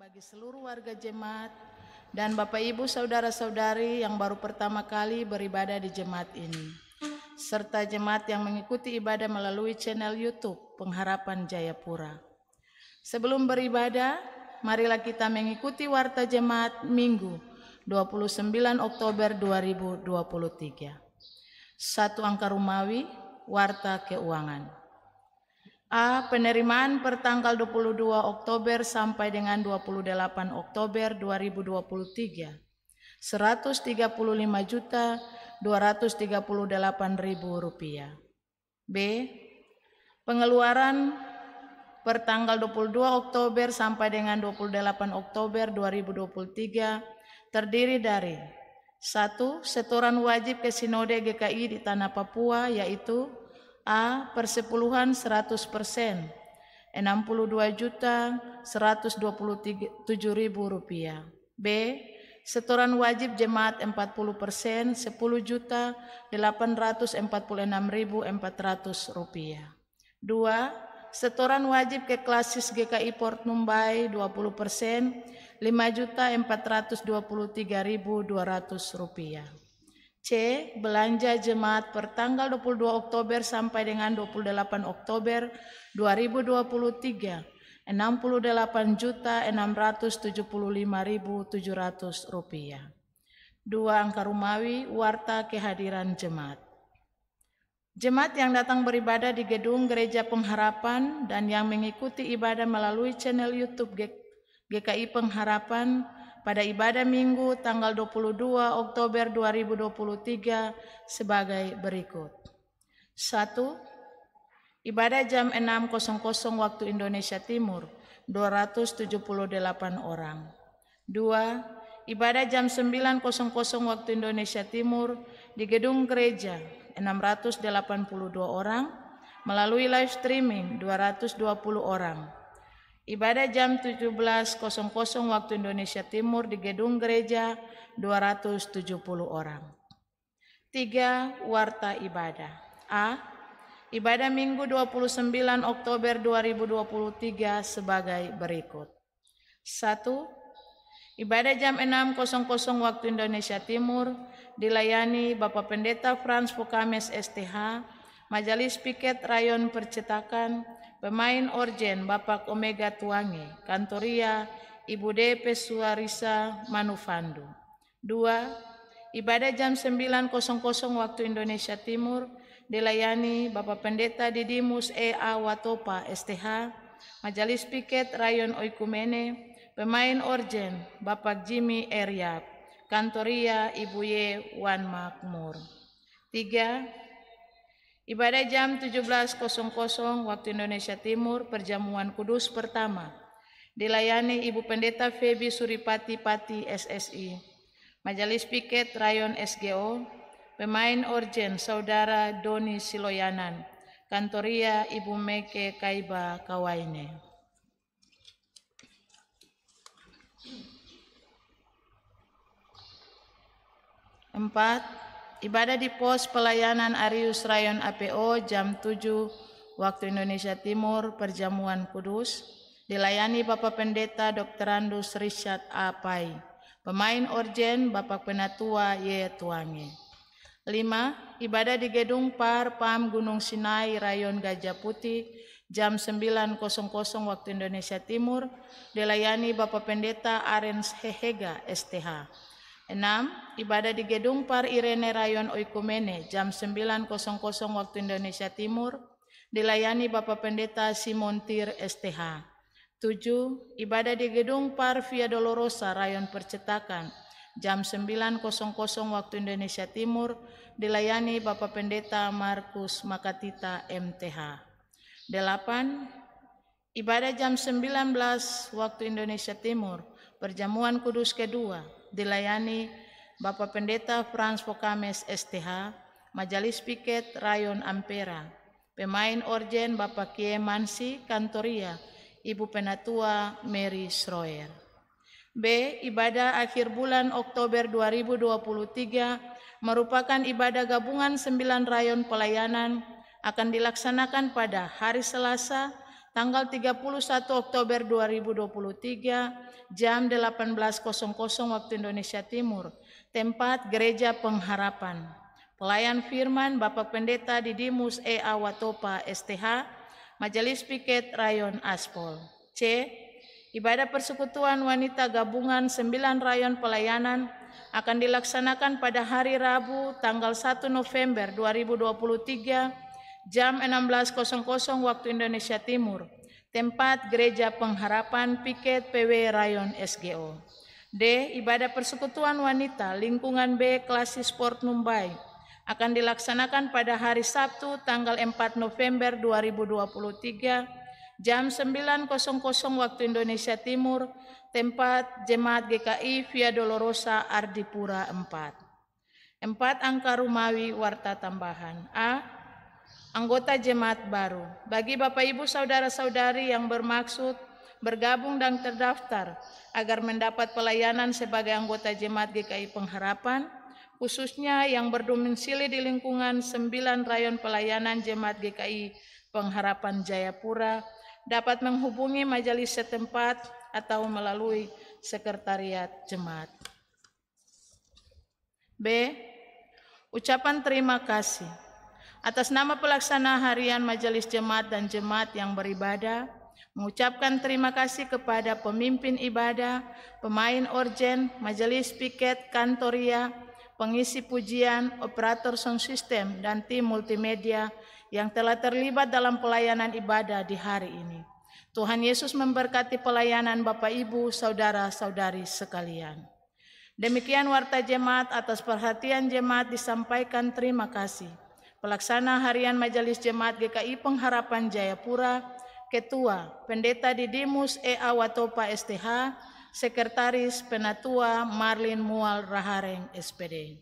bagi seluruh warga jemaat dan Bapak Ibu saudara-saudari yang baru pertama kali beribadah di jemaat ini, serta jemaat yang mengikuti ibadah melalui channel YouTube Pengharapan Jayapura. Sebelum beribadah, marilah kita mengikuti warta jemaat Minggu 29 Oktober 2023. Satu angka Romawi, warta keuangan. A. Penerimaan per tanggal 22 Oktober sampai dengan 28 Oktober 2023 Rp135.238.000. B. Pengeluaran per tanggal 22 Oktober sampai dengan 28 Oktober 2023 terdiri dari 1. Setoran wajib ke Sinode GKI di Tanah Papua, yaitu A. Persepuluhan 100%, Rp62.127.000. B. Setoran wajib jemaat 40%, Rp10.846.400. 2. Setoran wajib ke Klasis GKI Port Numbai 20%, Rp5.423.200. C. Belanja jemaat per tanggal 22 Oktober sampai dengan 28 Oktober 2023 Rp68.675.700. 2 angka Romawi, warta kehadiran jemaat. Jemaat yang datang beribadah di gedung Gereja Pengharapan dan yang mengikuti ibadah melalui channel YouTube GKI Pengharapan pada ibadah Minggu tanggal 22 Oktober 2023 sebagai berikut. 1. Ibadah jam 6.00 waktu Indonesia Timur, 278 orang. 2. Ibadah jam 9.00 waktu Indonesia Timur di gedung gereja, 682 orang. Melalui live streaming, 220 orang. Ibadah jam 17.00 waktu Indonesia Timur di gedung gereja, 270 orang. 3. Warta ibadah. A. Ibadah Minggu 29 Oktober 2023 sebagai berikut. 1. Ibadah jam 6.00 waktu Indonesia Timur dilayani Bapak Pendeta Frans Fokames STH, Majelis Piket Rayon Percetakan, Pemain Orjen Bapak Omega Tuange, Kantoria Ibu D. Pesuarisa Manufandu. 2. Ibadah jam 9.00 waktu Indonesia Timur dilayani Bapak Pendeta Didimus E.A. Watopa STH, Majelis Piket Rayon Oikumene, Pemain Orjen Bapak Jimmy Eryap, Kantoria Ibu Y. Wan Makmur. 3. Ibadah jam 17.00 waktu Indonesia Timur, Perjamuan Kudus pertama, dilayani Ibu Pendeta Febi Suripati Pati SSI, Majelis Piket Rayon SGO, Pemain Orjen Saudara Doni Siloyanan, Kantoria Ibu Meke Kaiba Kawaine. 4. Ibadah di pos pelayanan Arius Rayon APO jam 7 waktu Indonesia Timur, Perjamuan Kudus, dilayani Bapak Pendeta Dr. Andus Richard A. Pai, Pemain Orjen Bapak Penatua Y. Tuange. 5. Ibadah di gedung Par PAM Gunung Sinai Rayon Gajah Putih jam 9.00 waktu Indonesia Timur, dilayani Bapak Pendeta Arens Hehega STH. 6. Ibadah di gedung Par Irene Rayon Oikumene jam 9.00 waktu Indonesia Timur, dilayani Bapak Pendeta Simon Tir STH. 7. Ibadah di gedung Par Via Dolorosa Rayon Percetakan jam 9.00 waktu Indonesia Timur, dilayani Bapak Pendeta Markus Makatita MTH. 8. Ibadah jam 19 waktu Indonesia Timur, Perjamuan Kudus kedua, dilayani Bapak Pendeta Frans Fokames STH, Majelis Piket Rayon Ampera, Pemain Orjen Bapak Kie Mansi, Kantoria Ibu Penatua Mary Schroer. B. Ibadah akhir bulan Oktober 2023 merupakan ibadah gabungan 9 rayon pelayanan, akan dilaksanakan pada hari Selasa tanggal 31 Oktober 2023 jam 18.00 waktu Indonesia Timur, tempat Gereja Pengharapan. Pelayan firman Bapak Pendeta Didimus E.A. Watopa STH, Majelis Piket Rayon Aspol. C. Ibadah persekutuan wanita gabungan 9 rayon pelayanan akan dilaksanakan pada hari Rabu tanggal 1 November 2023 jam 16.00 waktu Indonesia Timur, tempat Gereja Pengharapan Piket PW Rayon SGO. D. Ibadah persekutuan wanita lingkungan B Klasi Sport Numbai akan dilaksanakan pada hari Sabtu tanggal 4 November 2023 jam 9.00 waktu Indonesia Timur, tempat Jemaat GKI Via Dolorosa Ardipura 4. 4 angka Rumawi warta tambahan. A. Anggota jemaat baru. Bagi Bapak Ibu saudara-saudari yang bermaksud bergabung dan terdaftar agar mendapat pelayanan sebagai anggota jemaat GKI Pengharapan, khususnya yang berdomisili di lingkungan 9 rayon pelayanan jemaat GKI Pengharapan Jayapura, dapat menghubungi majelis setempat atau melalui sekretariat jemaat. B. Ucapan terima kasih. Atas nama pelaksana harian majelis jemaat dan jemaat yang beribadah, mengucapkan terima kasih kepada pemimpin ibadah, pemain orgen, majelis piket, kantoria, pengisi pujian, operator sound system, dan tim multimedia yang telah terlibat dalam pelayanan ibadah di hari ini. Tuhan Yesus memberkati pelayanan Bapak Ibu, saudara-saudari sekalian. Demikian warta jemaat. Atas perhatian jemaat disampaikan terima kasih. Pelaksana harian Majelis Jemaat GKI Pengharapan Jayapura, Ketua Pendeta Didimus E.A. Watopa STH, Sekretaris Penatua Marlin Mual Rahareng SPD.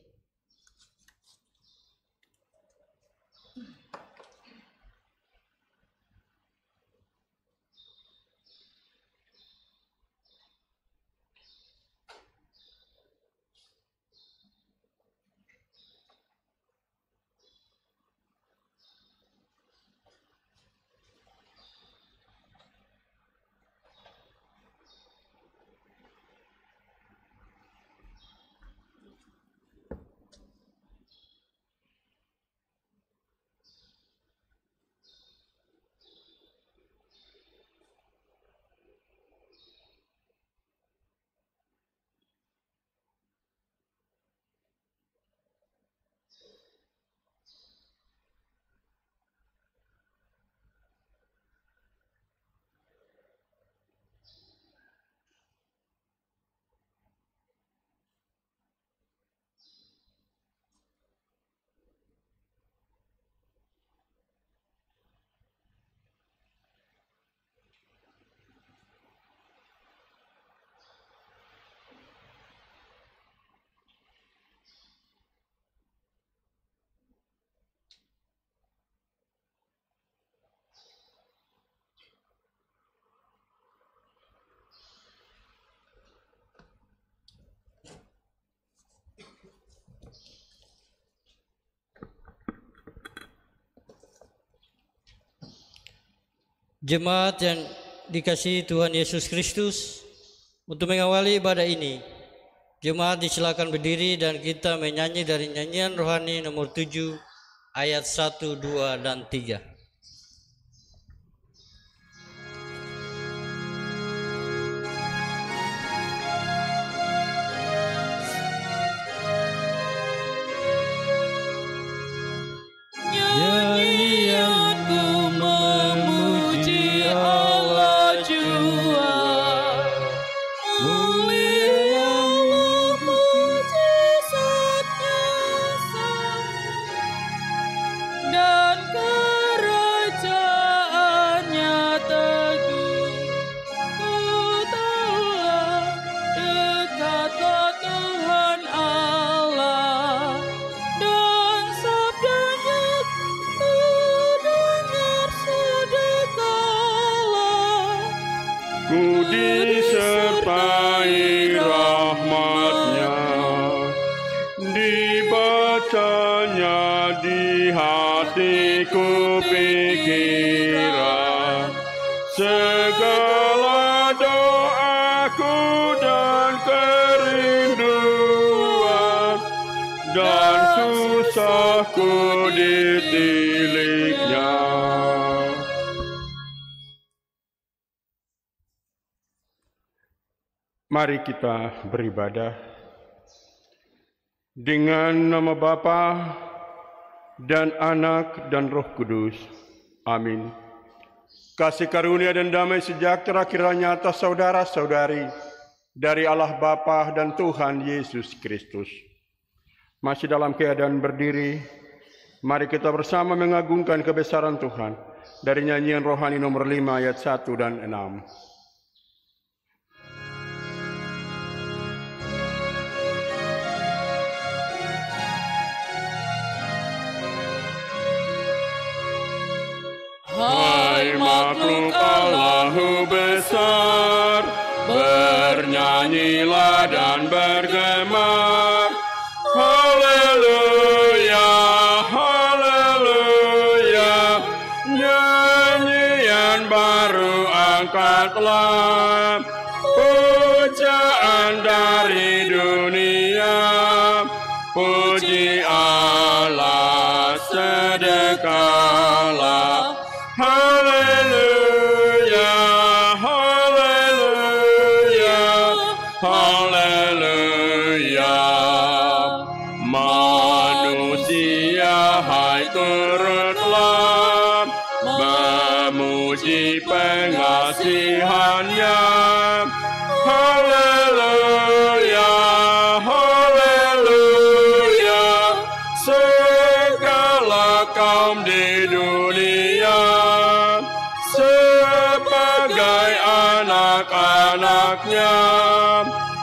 Jemaat yang dikasihi Tuhan Yesus Kristus, untuk mengawali ibadah ini, jemaat disilakan berdiri dan kita menyanyi dari nyanyian rohani nomor 7 ayat 1, 2, dan 3. segala doaku dan kerinduan dan susahku ditiliknya. Mari kita beribadah dengan nama Bapa dan Anak dan Roh Kudus. Amin. Kasih karunia dan damai sejahtera kiranya atas saudara-saudari dari Allah Bapa dan Tuhan Yesus Kristus. Masih dalam keadaan berdiri, mari kita bersama mengagungkan kebesaran Tuhan dari nyanyian rohani nomor 5 ayat 1 dan 6. Hai makhluk Allahu besar, bernyanyilah dan bergema. Haleluya, haleluya, nyanyian baru angkatlah, pujaan dari dunia, puji Allah sedekahlah. Haleluya, haleluya, haleluya. Manusia hai turutlah memuji pengasihannya. Haleluya, haleluya. Segala kaum di dunia sebagai anak-anaknya,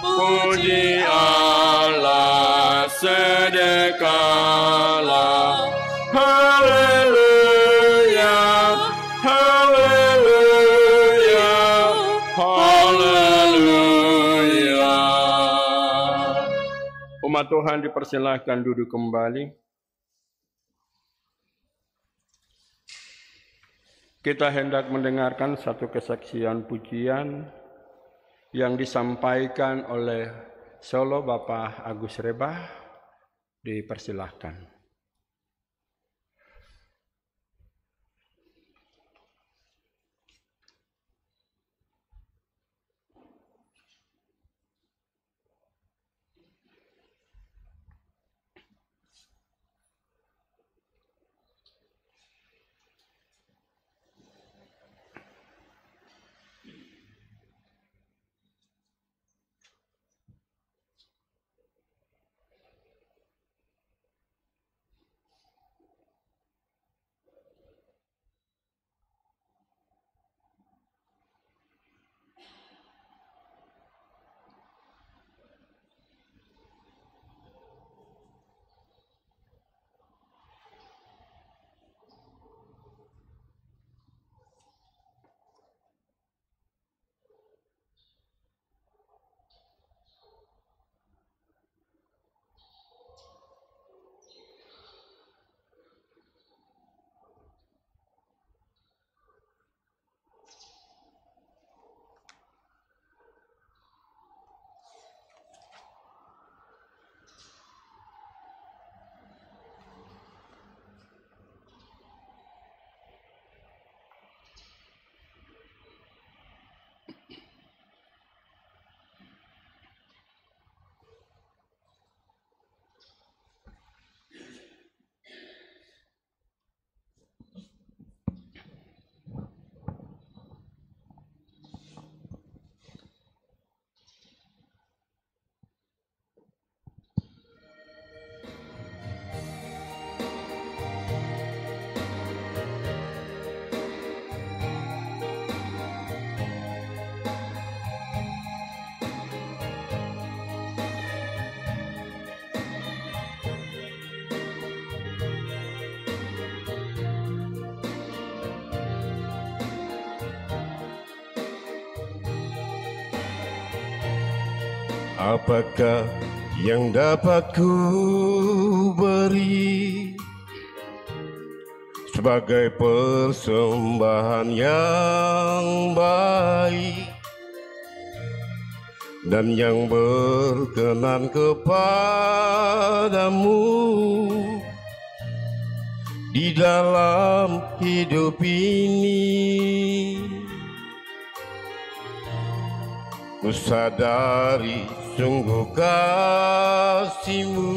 puji Allah sedekahlah. Haleluya, haleluya, haleluya. Umat Tuhan dipersilahkan duduk kembali. Kita hendak mendengarkan satu kesaksian pujian yang disampaikan oleh Solo Bapak Agus Rebah. Dipersilahkan. Apakah yang dapat ku beri? sebagai persembahan yang baik dan yang berkenan kepadamu di dalam hidup ini. Ku sadari sungguh kasih-Mu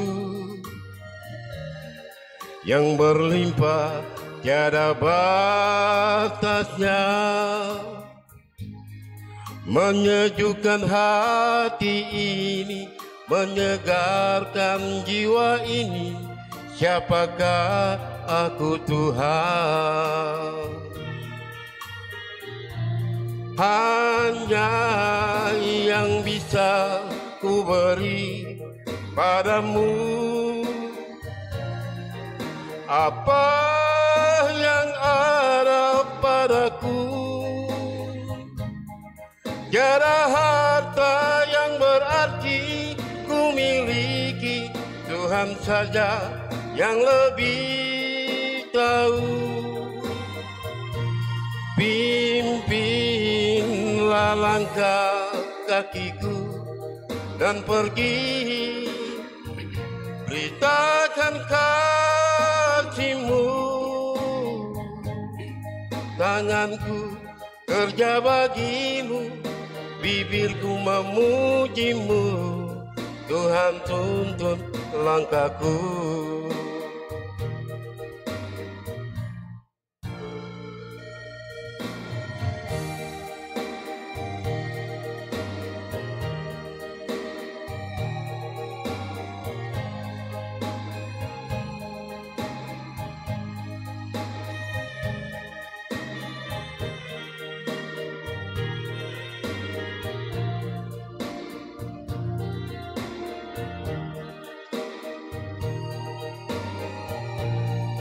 yang berlimpah tiada batasnya, menyejukkan hati ini, menyegarkan jiwa ini. Siapakah aku Tuhan? Hanya yang bisa ku beri padamu apa yang ada padaku. Tiada harta yang berarti ku miliki, Tuhan saja yang lebih tahu. Pimpinlah langkah kakiku dan pergi, beritakan kasih-Mu. Tanganku kerja bagi-Mu, bibirku memuji-Mu. Tuhan tuntun langkahku.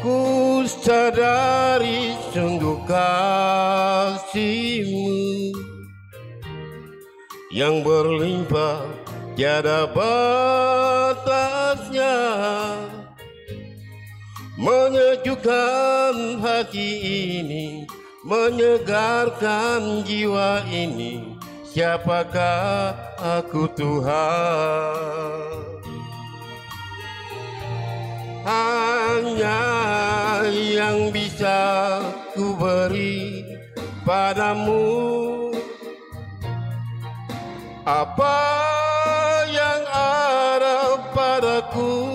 Ku sadari sungguh kasih-Mu yang berlimpah tiada batasnya, menyejukkan hati ini, menyegarkan jiwa ini. Siapakah aku Tuhan? Hanya yang bisa ku beri padamu apa yang ada padaku.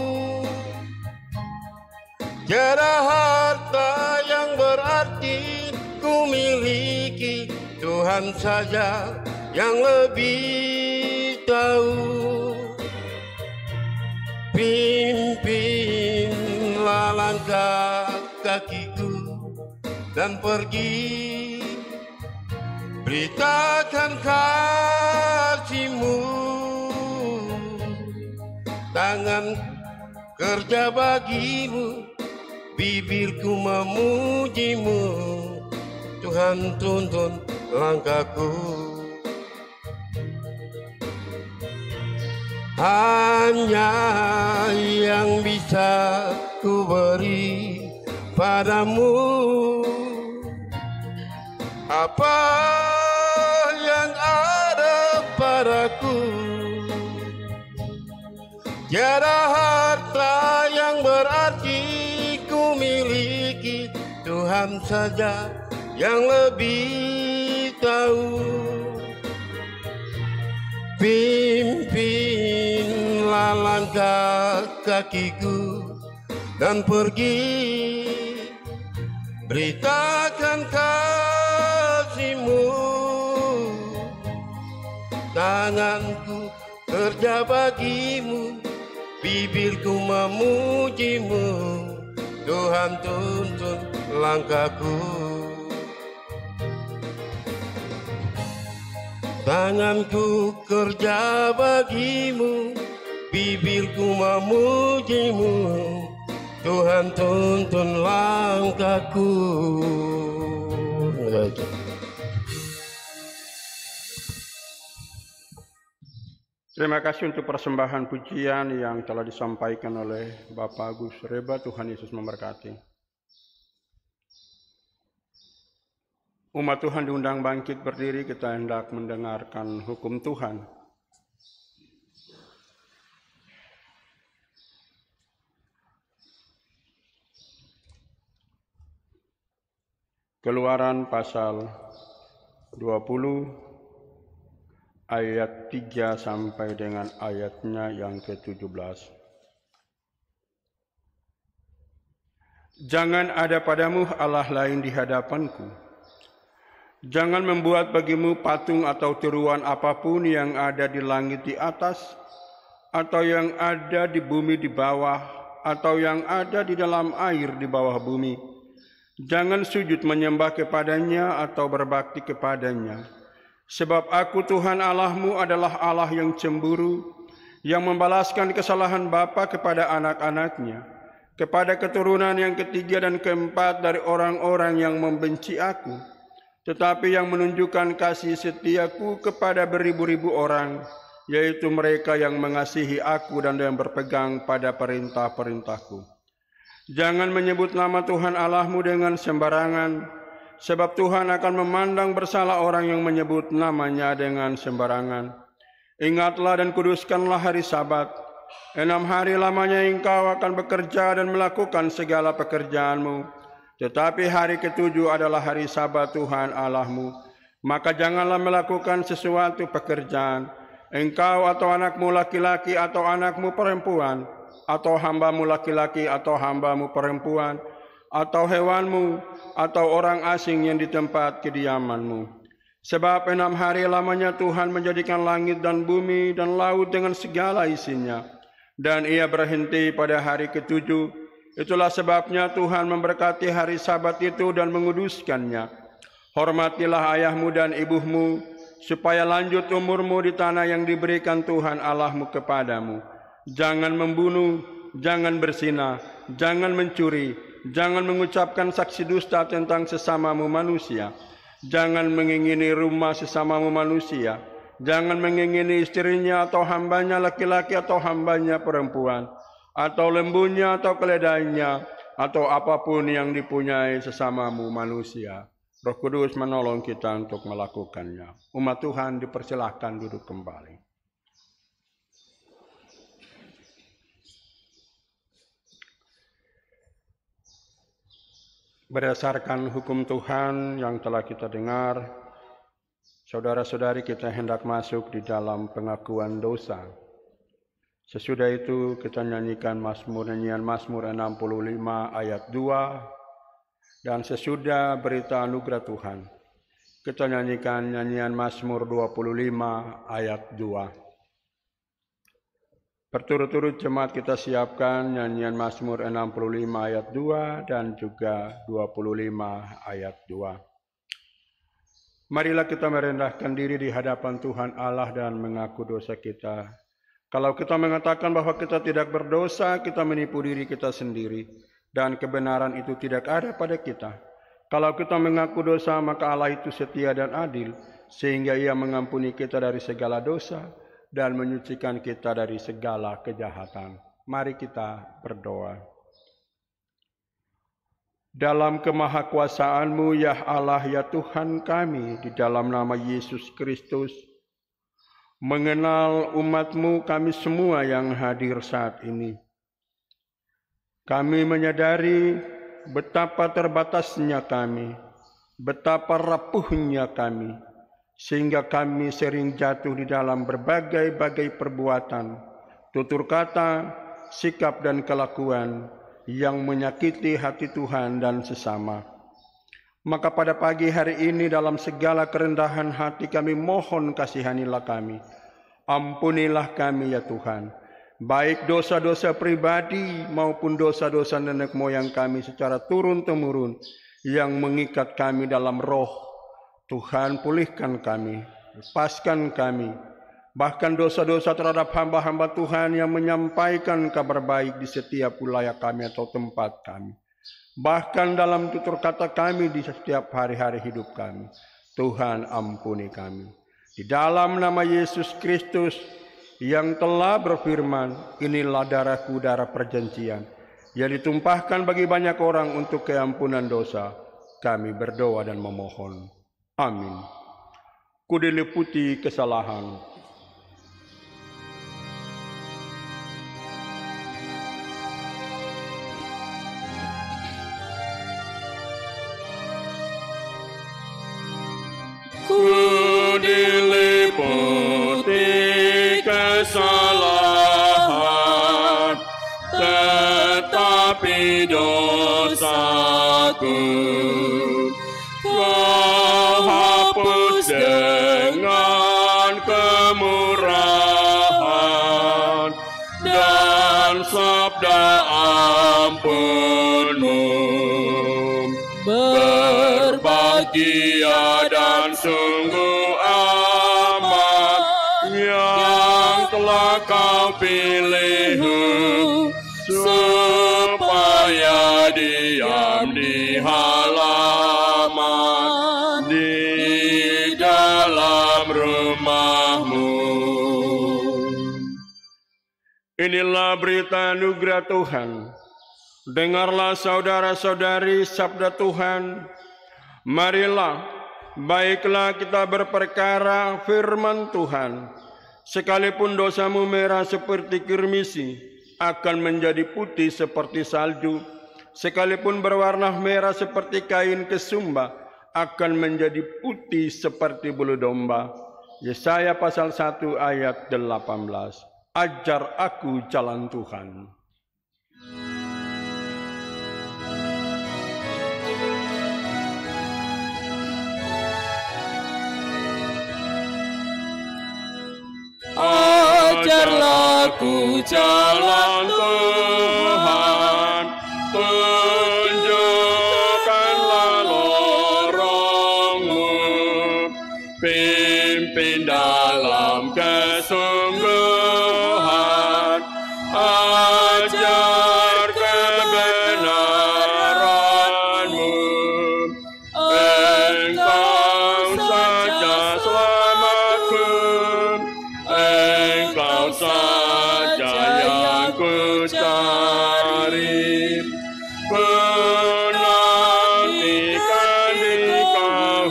Tiada harta yang berarti ku miliki, Tuhan saja yang lebih tahu. Pimpinlah langkah kakiku dan pergi, beritakan kasih-Mu. Tangan kerja bagi-Mu, bibirku memuji-Mu. Tuhan tuntun langkahku. Hanya yang bisa ku beri padamu apa yang ada padaku. Tiada harta yang berarti ku miliki, Tuhan saja yang lebih tahu. Pimpinlah langkah kakiku dan pergi, beritakan kasih-Mu. Tanganku kerja bagi-Mu, bibirku memuji-Mu. Tuhan tuntun langkahku. Tanganku kerja bagi-Mu, bibirku memuji-Mu. Tuhan tuntun langkahku. Terima kasih untuk persembahan pujian yang telah disampaikan oleh Bapak Agus Reba. Tuhan Yesus memberkati. Umat Tuhan diundang bangkit berdiri, kita hendak mendengarkan hukum Tuhan. Keluaran pasal 20 ayat 3 sampai dengan ayatnya yang ke-17. Jangan ada padamu Allah lain di hadapanku. Jangan membuat bagimu patung atau tiruan apapun yang ada di langit di atas, atau yang ada di bumi di bawah, atau yang ada di dalam air di bawah bumi. Jangan sujud menyembah kepadanya atau berbakti kepadanya. Sebab aku Tuhan Allahmu adalah Allah yang cemburu, yang membalaskan kesalahan bapa kepada anak-anaknya, kepada keturunan yang ketiga dan keempat dari orang-orang yang membenci aku, tetapi yang menunjukkan kasih setiaku kepada beribu-ribu orang, yaitu mereka yang mengasihi aku dan yang berpegang pada perintah-perintahku. Jangan menyebut nama Tuhan Allahmu dengan sembarangan, sebab Tuhan akan memandang bersalah orang yang menyebut namanya dengan sembarangan. Ingatlah dan kuduskanlah hari Sabat. 6 hari lamanya engkau akan bekerja dan melakukan segala pekerjaanmu. Tetapi hari ke-7 adalah hari Sabat Tuhan Allahmu. Maka janganlah melakukan sesuatu pekerjaan, engkau atau anakmu laki-laki atau anakmu perempuan, atau hambamu laki-laki atau hambamu perempuan, atau hewanmu, atau orang asing yang di tempat kediamanmu. Sebab 6 hari lamanya Tuhan menjadikan langit dan bumi dan laut dengan segala isinya, dan ia berhenti pada hari ke-7. Itulah sebabnya Tuhan memberkati hari Sabat itu dan menguduskannya. Hormatilah ayahmu dan ibumu, supaya lanjut umurmu di tanah yang diberikan Tuhan Allahmu kepadamu. Jangan membunuh, jangan berzina, jangan mencuri, jangan mengucapkan saksi dusta tentang sesamamu manusia, jangan mengingini rumah sesamamu manusia, jangan mengingini istrinya atau hambanya laki-laki atau hambanya perempuan, atau lembunya atau keledainya, atau apapun yang dipunyai sesamamu manusia. Roh Kudus menolong kita untuk melakukannya. Umat Tuhan dipersilahkan duduk kembali. Berdasarkan hukum Tuhan yang telah kita dengar, saudara-saudari kita hendak masuk di dalam pengakuan dosa. Sesudah itu kita nyanyikan nyanyian Mazmur 65 ayat 2, dan sesudah berita anugerah Tuhan, kita nyanyikan nyanyian Mazmur 25 ayat 2. Berturut-turut jemaat kita siapkan nyanyian Mazmur 65 ayat 2 dan juga 25 ayat 2. Marilah kita merendahkan diri di hadapan Tuhan Allah dan mengaku dosa kita. Kalau kita mengatakan bahwa kita tidak berdosa, kita menipu diri kita sendiri, dan kebenaran itu tidak ada pada kita. Kalau kita mengaku dosa, maka Allah itu setia dan adil, sehingga Ia mengampuni kita dari segala dosa dan menyucikan kita dari segala kejahatan. Mari kita berdoa. Dalam kemahakuasaan-Mu, ya Allah, ya Tuhan kami, di dalam nama Yesus Kristus, mengenal umat-Mu kami semua yang hadir saat ini. Kami menyadari betapa terbatasnya kami, betapa rapuhnya kami, sehingga kami sering jatuh di dalam berbagai-bagai perbuatan, tutur kata, sikap dan kelakuan yang menyakiti hati Tuhan dan sesama. Maka pada pagi hari ini dalam segala kerendahan hati kami mohon kasihanilah kami. Ampunilah kami ya Tuhan, baik dosa-dosa pribadi maupun dosa-dosa nenek moyang kami secara turun-temurun yang mengikat kami dalam roh. Tuhan, pulihkan kami, lepaskan kami, bahkan dosa-dosa terhadap hamba-hamba Tuhan yang menyampaikan kabar baik di setiap wilayah kami atau tempat kami, bahkan dalam tutur kata kami di setiap hari-hari hidup kami. Tuhan, ampuni kami. Di dalam nama Yesus Kristus yang telah berfirman, inilah darahku, darah perjanjian, yang ditumpahkan bagi banyak orang untuk keampunan dosa, kami berdoa dan memohon. Amin. Ku diliputi kesalahan. Ku diliputi kesalahan, tetapi dosaku Kau hapus dengan kemurahan dan sabda ampun-Mu. Berbahagia dan sungguh amat yang telah Kau pilih supaya diam di halaman di dalam rumah-Mu. Inilah berita anugerah Tuhan. Dengarlah saudara-saudari sabda Tuhan. Marilah, baiklah kita berperkara firman Tuhan. Sekalipun dosamu merah seperti kirmisi, akan menjadi putih seperti salju. Sekalipun berwarna merah seperti kain kesumba, akan menjadi putih seperti bulu domba. Yesaya pasal 1 ayat 18. Ajar aku jalan Tuhan. Ajarlah aku jalan Tuhan, tunjukkanlah lorong-Mu, pimpin dalam kesungguhan, ajar kebenaran-Mu. Engkau saja selamatku, Engkau saja yang ku cari. Menantikan Engkau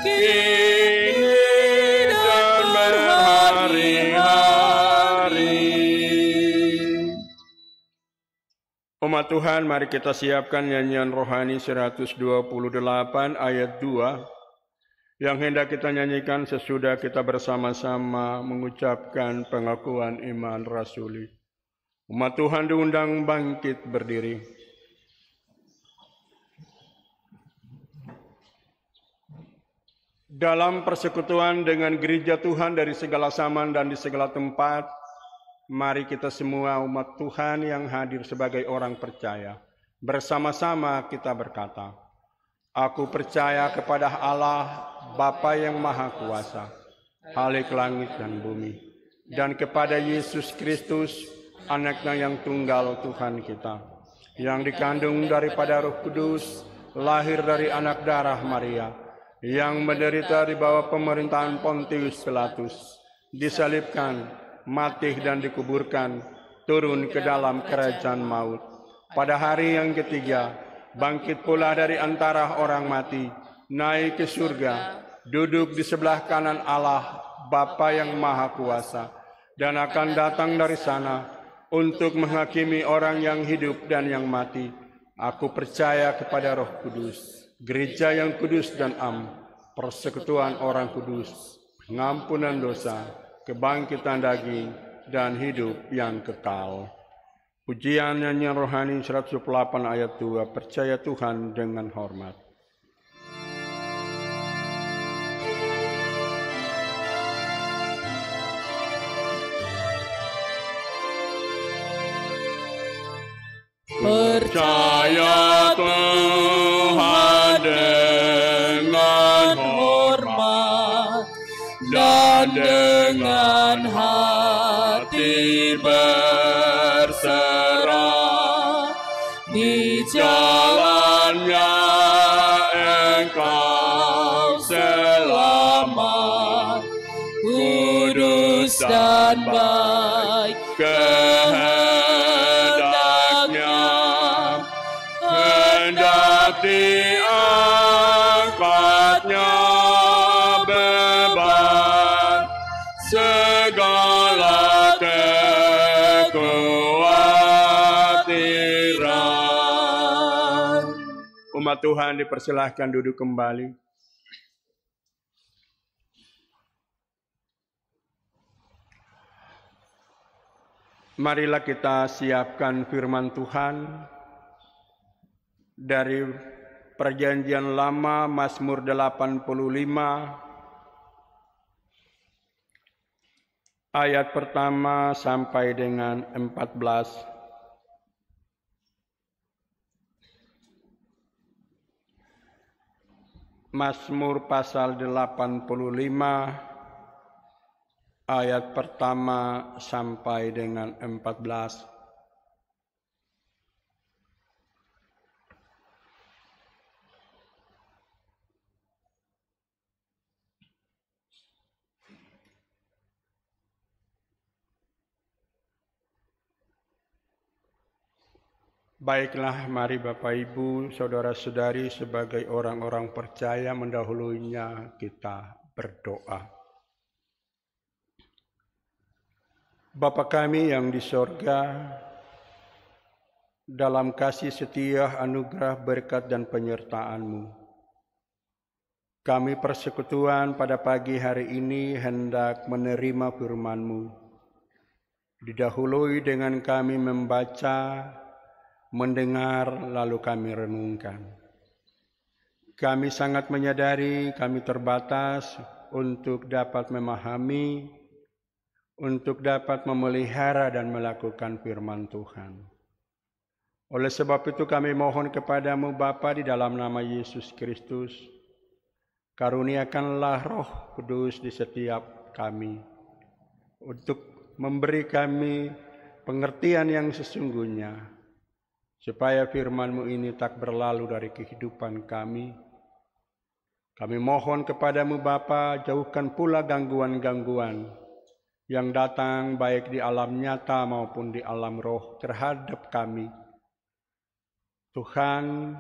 kini dan berhari-hari. Umat Tuhan, mari kita siapkan nyanyian rohani 128 ayat 2 yang hendak kita nyanyikan sesudah kita bersama-sama mengucapkan pengakuan iman rasuli. Umat Tuhan diundang bangkit berdiri. Dalam persekutuan dengan gereja Tuhan dari segala zaman dan di segala tempat, mari kita semua umat Tuhan yang hadir sebagai orang percaya, bersama-sama kita berkata, Aku percaya kepada Allah, Bapa yang Maha Kuasa, Khalik langit dan bumi, dan kepada Yesus Kristus, Anak-Nya yang tunggal Tuhan kita, yang dikandung daripada Roh Kudus, lahir dari anak darah Maria, yang menderita di bawah pemerintahan Pontius Pilatus, disalibkan, mati dan dikuburkan, turun ke dalam kerajaan maut. Pada hari yang ketiga, bangkit pula dari antara orang mati, naik ke surga, duduk di sebelah kanan Allah, Bapa yang Maha Kuasa, dan akan datang dari sana untuk menghakimi orang yang hidup dan yang mati. Aku percaya kepada Roh Kudus, gereja yang kudus dan am, persekutuan orang kudus, pengampunan dosa, kebangkitan daging, dan hidup yang kekal. Pujian nyanyian rohani 108 ayat 2, percaya Tuhan dengan hormat. Percaya Tuhan dengan hormat dan dengan hati berserah, di jalannya Engkau selamat, kudus dan baik kehendaknya, hendak diangkatnya segala kekhawatiran. Umat Tuhan dipersilahkan duduk kembali. Marilah kita siapkan firman Tuhan dari Perjanjian Lama Mazmur 85 ayat pertama sampai dengan 14. Mazmur pasal 85 ayat pertama sampai dengan 14. Baiklah, mari Bapak Ibu, saudara-saudari sebagai orang-orang percaya mendahulunya kita berdoa. Bapa kami yang di sorga, dalam kasih setia, anugerah, berkat, dan penyertaan-Mu, kami persekutuan pada pagi hari ini hendak menerima firman-Mu. Didahului dengan kami membaca, mendengar, lalu kami renungkan. Kami sangat menyadari kami terbatas untuk dapat memahami, untuk dapat memelihara dan melakukan firman Tuhan. Oleh sebab itu kami mohon kepadamu Bapa di dalam nama Yesus Kristus, karuniakanlah Roh Kudus di setiap kami, untuk memberi kami pengertian yang sesungguhnya, supaya firman-Mu ini tak berlalu dari kehidupan kami. Kami mohon kepadamu Bapa, jauhkan pula gangguan-gangguan yang datang baik di alam nyata maupun di alam roh terhadap kami. Tuhan,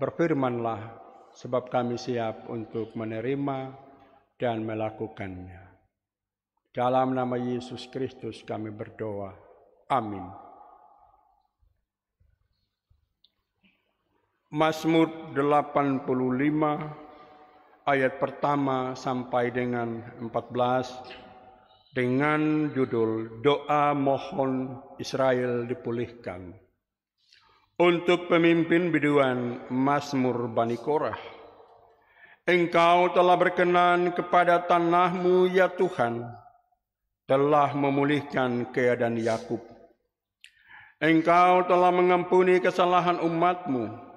berfirmanlah, sebab kami siap untuk menerima dan melakukannya. Dalam nama Yesus Kristus kami berdoa. Amin. Mazmur 85 ayat pertama sampai dengan 14 dengan judul Doa Mohon Israel Dipulihkan. Untuk pemimpin biduan Mazmur Bani Korah. Engkau telah berkenan kepada tanah-Mu ya Tuhan, telah memulihkan keadaan Yakub. Engkau telah mengampuni kesalahan umat-Mu,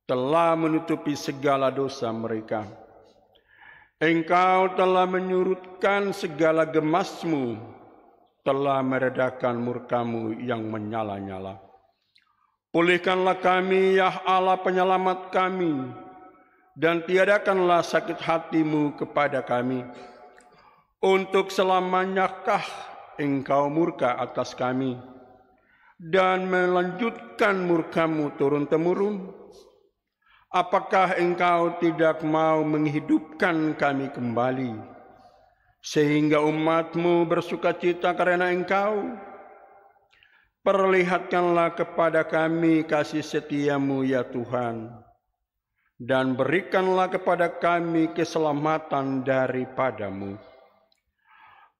telah menutupi segala dosa mereka. Engkau telah menyurutkan segala gemas-Mu, telah meredakan murka-Mu yang menyala-nyala. Pulihkanlah kami, ya Allah penyelamat kami, dan tiadakanlah sakit hati-Mu kepada kami. Untuk selamanyakah Engkau murka atas kami, dan melanjutkan murka-Mu turun-temurun? Apakah Engkau tidak mau menghidupkan kami kembali, sehingga umat-Mu bersukacita karena Engkau? Perlihatkanlah kepada kami kasih setia-Mu ya Tuhan, dan berikanlah kepada kami keselamatan daripada-Mu.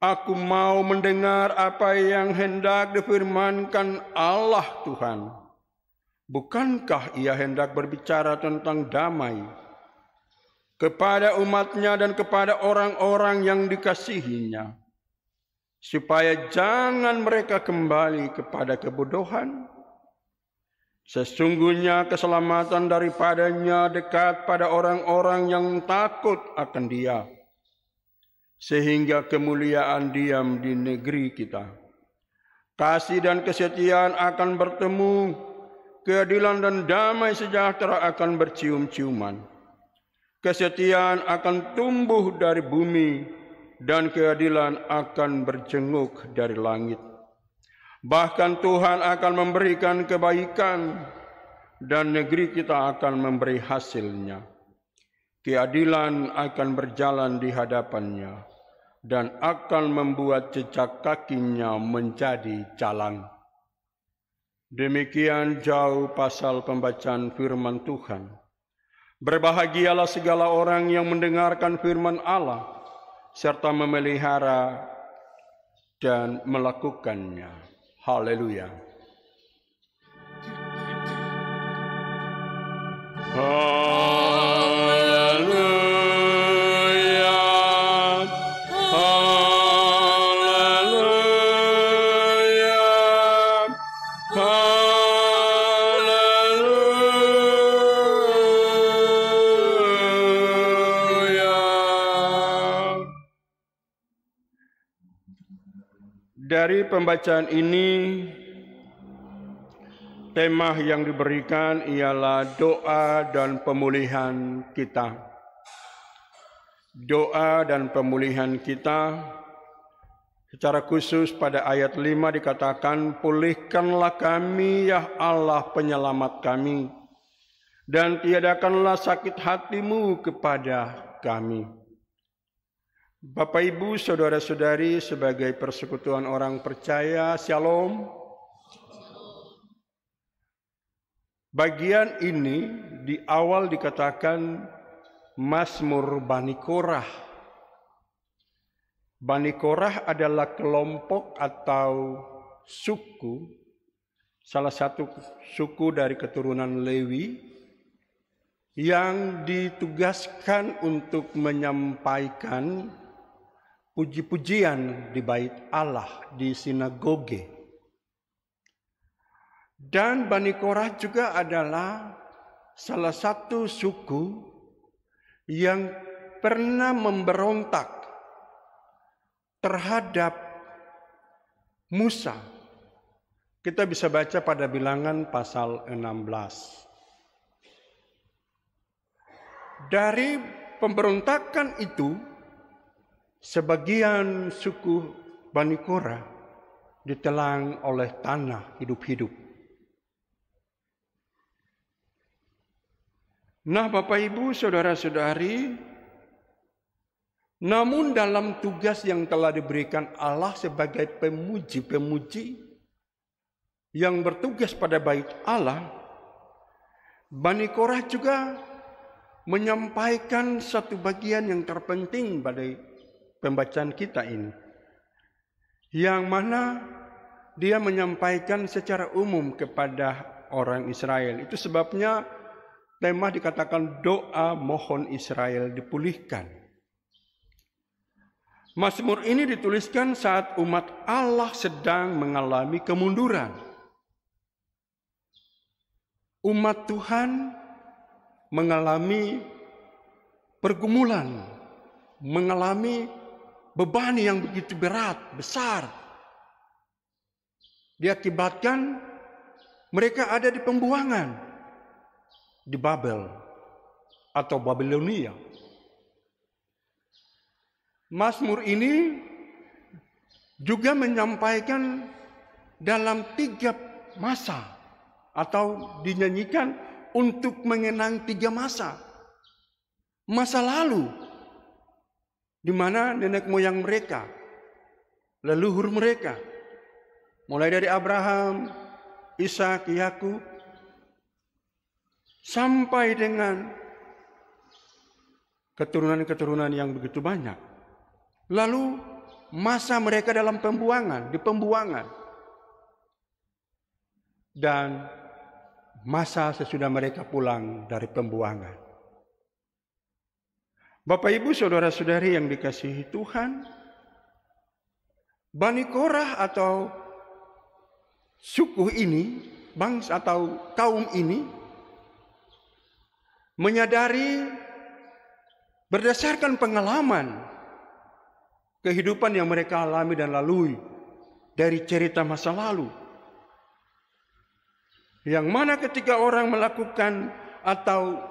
Aku mau mendengar apa yang hendak difirmankan Allah Tuhan. Bukankah Ia hendak berbicara tentang damai kepada umat-Nya dan kepada orang-orang yang dikasihi-Nya, supaya jangan mereka kembali kepada kebodohan? Sesungguhnya keselamatan daripada-Nya dekat pada orang-orang yang takut akan Dia, sehingga kemuliaan diam di negeri kita. Kasih dan kesetiaan akan bertemu, keadilan dan damai sejahtera akan bercium-ciuman. Kesetiaan akan tumbuh dari bumi, dan keadilan akan berjenguk dari langit. Bahkan Tuhan akan memberikan kebaikan, dan negeri kita akan memberi hasilnya. Keadilan akan berjalan di hadapannya, dan akan membuat jejak kakinya menjadi jalan. Demikian jauh pasal pembacaan firman Tuhan. Berbahagialah segala orang yang mendengarkan firman Allah, serta memelihara dan melakukannya. Haleluya. Haleluya. Haleluya. Haleluya. Dari pembacaan ini, tema yang diberikan ialah doa dan pemulihan kita. Doa dan pemulihan kita, secara khusus pada ayat 5 dikatakan, pulihkanlah kami ya Allah penyelamat kami, dan tiadakanlah sakit hatimu kepada kami. Bapak, Ibu, saudara-saudari, sebagai persekutuan orang percaya, Shalom. Bagian ini di awal dikatakan Mazmur Bani Korah. Bani Korah adalah kelompok atau suku, salah satu suku dari keturunan Lewi yang ditugaskan untuk menyampaikan puji-pujian di bait Allah, di sinagoge. Dan Bani Korah juga adalah salah satu suku yang pernah memberontak terhadap Musa. Kita bisa baca pada Bilangan pasal 16. Dari pemberontakan itu, sebagian suku Bani Korah ditelan oleh tanah hidup-hidup. Nah, Bapak, Ibu, saudara-saudari, namun dalam tugas yang telah diberikan Allah sebagai pemuji-pemuji yang bertugas pada bait Allah, Bani Korah juga menyampaikan satu bagian yang terpenting pada pembacaan kita ini, yang mana dia menyampaikan secara umum kepada orang Israel. Itu sebabnya tema dikatakan doa mohon Israel dipulihkan. Mazmur ini dituliskan saat umat Allah sedang mengalami kemunduran. Umat Tuhan mengalami pergumulan, mengalami beban yang begitu berat, besar. Diakibatkan mereka ada di pembuangan di Babel atau Babilonia. Mazmur ini juga menyampaikan dalam 3 masa atau dinyanyikan untuk mengenang 3 masa. Masa lalu, di mana nenek moyang mereka, leluhur mereka, mulai dari Abraham, Ishak, Yakub, sampai dengan keturunan-keturunan yang begitu banyak. Lalu masa mereka dalam pembuangan, di pembuangan. Dan masa sesudah mereka pulang dari pembuangan. Bapak, Ibu, saudara-saudari yang dikasihi Tuhan, Bani Korah atau suku ini, bangsa atau kaum ini, menyadari berdasarkan pengalaman kehidupan yang mereka alami dan lalui dari cerita masa lalu, yang mana ketika orang melakukan atau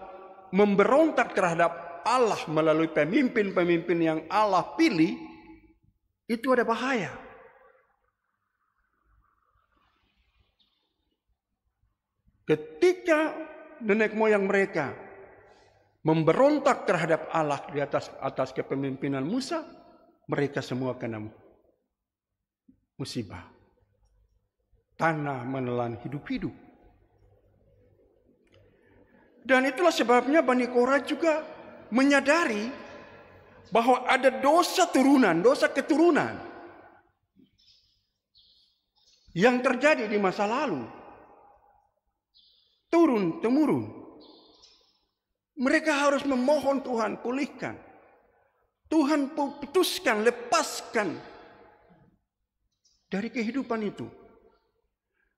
memberontak terhadap Allah melalui pemimpin-pemimpin yang Allah pilih, itu ada bahaya. Ketika nenek moyang mereka memberontak terhadap Allah di atas kepemimpinan Musa, mereka semua kena musibah. Tanah menelan hidup-hidup. Dan itulah sebabnya Bani Korah juga menyadari bahwa ada dosa turunan, dosa keturunan yang terjadi di masa lalu. Turun-temurun. Mereka harus memohon Tuhan pulihkan. Tuhan putuskan, lepaskan dari kehidupan itu.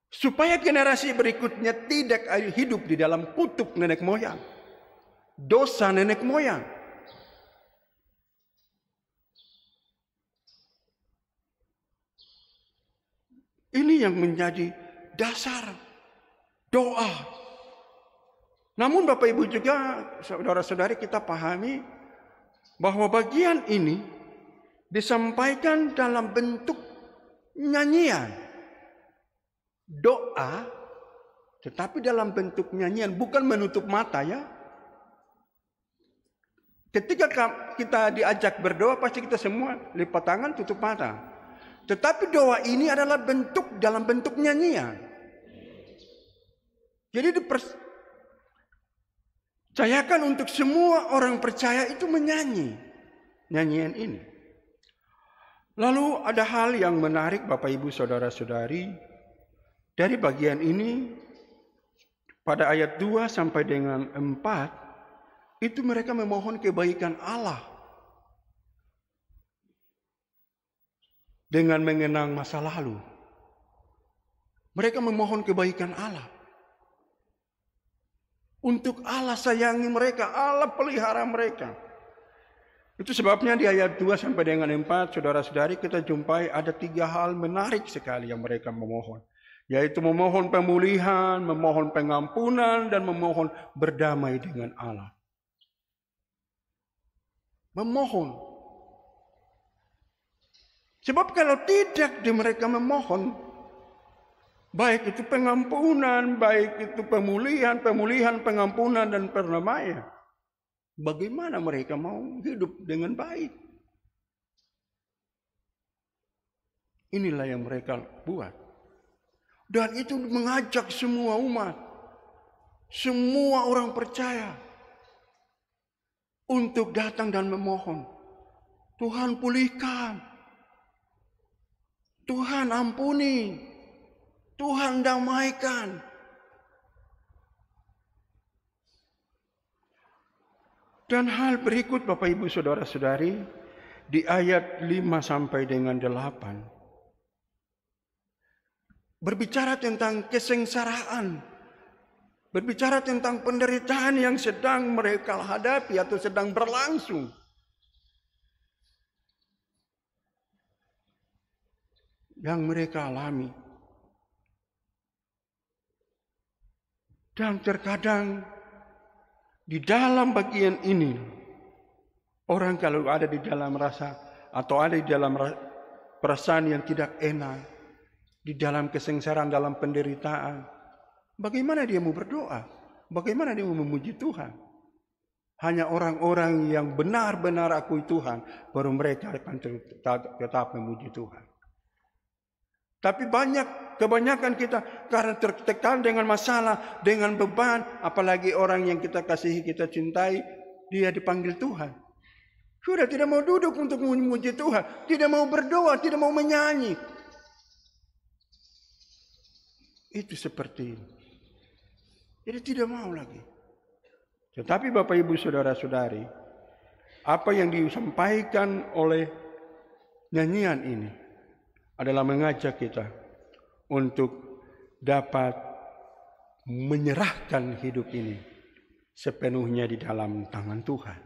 Supaya generasi berikutnya tidak hidup di dalam kutuk nenek moyang. Dosa nenek moyang. Ini yang menjadi dasar doa. Namun Bapak Ibu juga, saudara-saudari, kita pahami bahwa bagian ini disampaikan dalam bentuk nyanyian. Doa, tetapi dalam bentuk nyanyian, bukan menutup mata ya. Ketika kita diajak berdoa, pasti kita semua lipat tangan, tutup mata. Tetapi doa ini adalah dalam bentuk nyanyian. Jadi dipercayakan untuk semua orang percaya itu menyanyi nyanyian ini. Lalu ada hal yang menarik Bapak Ibu Saudara-saudari. Dari bagian ini, pada ayat 2 sampai dengan 4, itu mereka memohon kebaikan Allah. Dengan mengenang masa lalu. Mereka memohon kebaikan Allah. Untuk Allah sayangi mereka, Allah pelihara mereka. Itu sebabnya di ayat 2 sampai dengan 4, saudara-saudari, kita jumpai ada 3 hal menarik sekali yang mereka memohon. Yaitu memohon pemulihan, memohon pengampunan, dan memohon berdamai dengan Allah. Memohon. Sebab kalau tidak mereka memohon, baik itu pengampunan, baik itu pemulihan, pengampunan, dan perdamaian, bagaimana mereka mau hidup dengan baik? Inilah yang mereka buat. Dan itu mengajak semua umat, semua orang percaya untuk datang dan memohon. Tuhan pulihkan, Tuhan ampuni, Tuhan damaikan. Dan hal berikut Bapak Ibu Saudara-saudari, di ayat 5 sampai dengan 8. Berbicara tentang kesengsaraan, berbicara tentang penderitaan yang sedang mereka hadapi atau sedang berlangsung. Yang mereka alami. Dan terkadang di dalam bagian ini, orang kalau ada di dalam rasa atau ada di dalam perasaan yang tidak enak, di dalam kesengsaraan, dalam penderitaan, bagaimana dia mau berdoa? Bagaimana dia mau memuji Tuhan? Hanya orang-orang yang benar-benar akui Tuhan, baru mereka akan tetap memuji Tuhan. Tapi kebanyakan kita karena tertekan dengan masalah, dengan beban, apalagi orang yang kita kasihi, kita cintai, dia dipanggil Tuhan. Sudah tidak mau duduk untuk memuji Tuhan, tidak mau berdoa, tidak mau menyanyi. Itu seperti ini. Jadi tidak mau lagi. Tetapi Bapak Ibu Saudara-saudari, apa yang disampaikan oleh nyanyian ini adalah mengajak kita untuk dapat menyerahkan hidup ini sepenuhnya di dalam tangan Tuhan.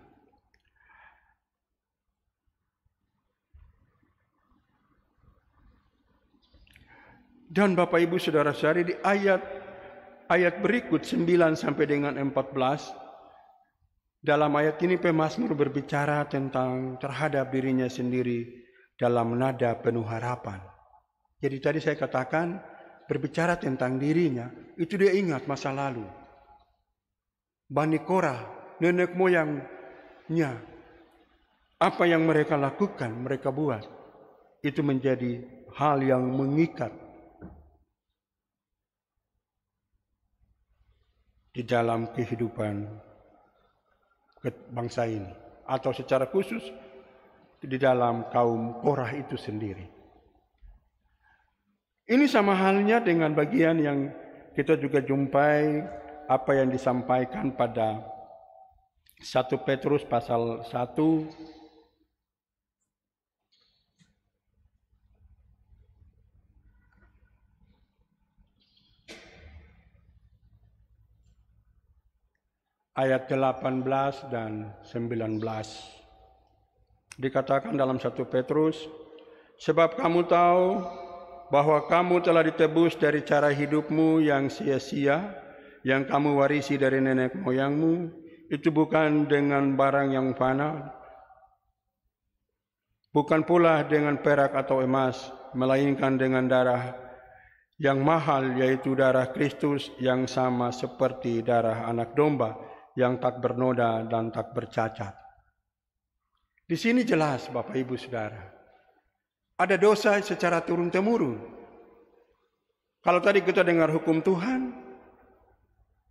Dan Bapak Ibu Saudara-saudari, di ayat berikut 9 sampai dengan 14, dalam ayat ini pemazmur berbicara tentang terhadap dirinya sendiri dalam nada penuh harapan. Jadi tadi saya katakan berbicara tentang dirinya, itu dia ingat masa lalu. Bani Korah, nenek moyangnya, apa yang mereka lakukan, mereka buat, itu menjadi hal yang mengikat di dalam kehidupan bangsa ini, atau secara khusus di dalam kaum Korah itu sendiri. Ini sama halnya dengan bagian yang kita juga jumpai apa yang disampaikan pada 1 Petrus pasal 1 ayat 18 dan 19. Dikatakan dalam 1 Petrus, sebab kamu tahu bahwa kamu telah ditebus dari cara hidupmu yang sia-sia, yang kamu warisi dari nenek moyangmu, itu bukan dengan barang yang fana, bukan pula dengan perak atau emas, melainkan dengan darah yang mahal, yaitu darah Kristus yang sama seperti darah anak domba, yang tak bernoda dan tak bercacat. Di sini jelas Bapak Ibu Saudara, ada dosa secara turun-temurun. Kalau tadi kita dengar hukum Tuhan,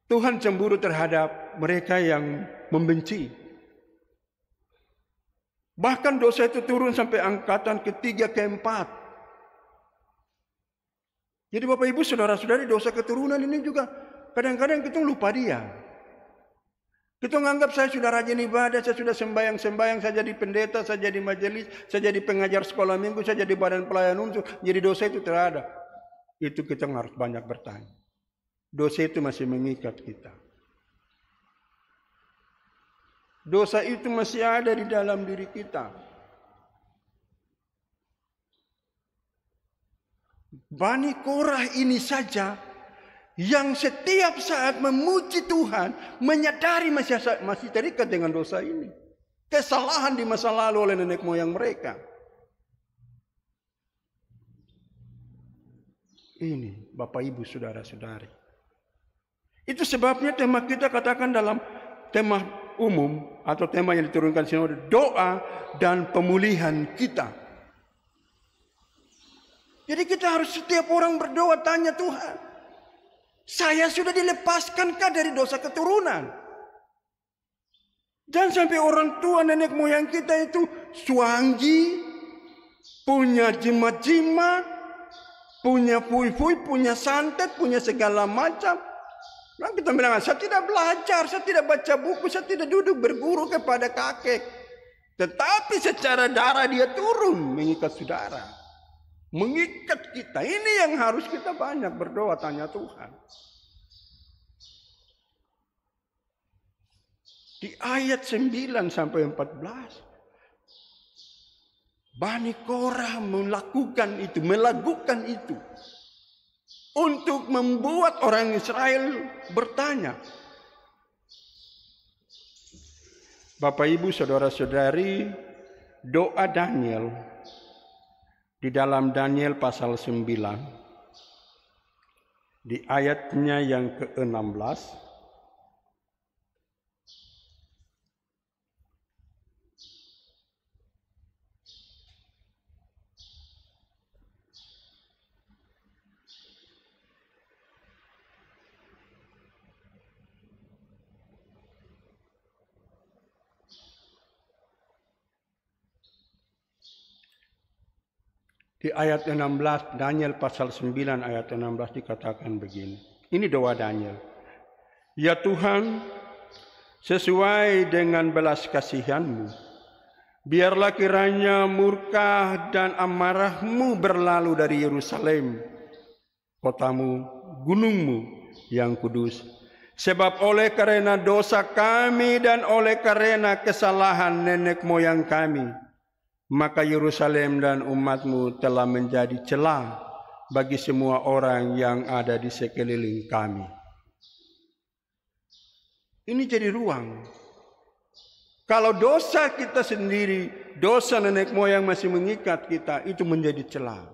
Tuhan cemburu terhadap mereka yang membenci. Bahkan dosa itu turun sampai angkatan ketiga, keempat. Jadi Bapak Ibu Saudara-saudari, dosa keturunan ini juga kadang-kadang kita lupa dia. Kita menganggap saya sudah rajin ibadah, saya sudah sembahyang, saya jadi pendeta, saya jadi majelis, saya jadi pengajar sekolah minggu, saya jadi badan pelayan unsur. Jadi dosa itu terada. Itu kita harus banyak bertanya. Dosa itu masih mengikat kita. Dosa itu masih ada di dalam diri kita. Bani Korah ini saja yang setiap saat memuji Tuhan, menyadari masih terikat dengan dosa ini. Kesalahan di masa lalu oleh nenek moyang mereka. Ini Bapak Ibu Saudara-saudari. Itu sebabnya tema kita katakan dalam tema umum atau tema yang diturunkan sinode, doa dan pemulihan kita. Jadi kita harus setiap orang berdoa, tanya Tuhan, saya sudah dilepaskankah dari dosa keturunan? Jangan sampai orang tua nenek moyang kita itu suanggi, punya jimat-jimat, punya pui-pui, punya santet, punya segala macam. Nah, kita bilang, saya tidak belajar, saya tidak baca buku, saya tidak duduk berguru kepada kakek. Tetapi secara darah dia turun mengikat saudara. Mengikat kita. Ini yang harus kita banyak berdoa, tanya Tuhan. Di ayat 9 sampai 14. Bani Korah melakukan itu. Untuk membuat orang Israel bertanya. Bapak Ibu Saudara-saudari, doa Daniel di dalam Daniel pasal 9, di ayatnya yang ke-16, di ayat 16, Daniel pasal 9 ayat 16 dikatakan begini. Ini doa Daniel. Ya Tuhan, sesuai dengan belas kasihan-Mu, biarlah kiranya murka dan amarah-Mu berlalu dari Yerusalem, kotamu, gunung-Mu yang kudus. Sebab oleh karena dosa kami dan oleh karena kesalahan nenek moyang kami, maka Yerusalem dan umat-Mu telah menjadi celah bagi semua orang yang ada di sekeliling kami. Ini jadi ruang. Kalau dosa kita sendiri, dosa nenek moyang masih mengikat kita, itu menjadi celah.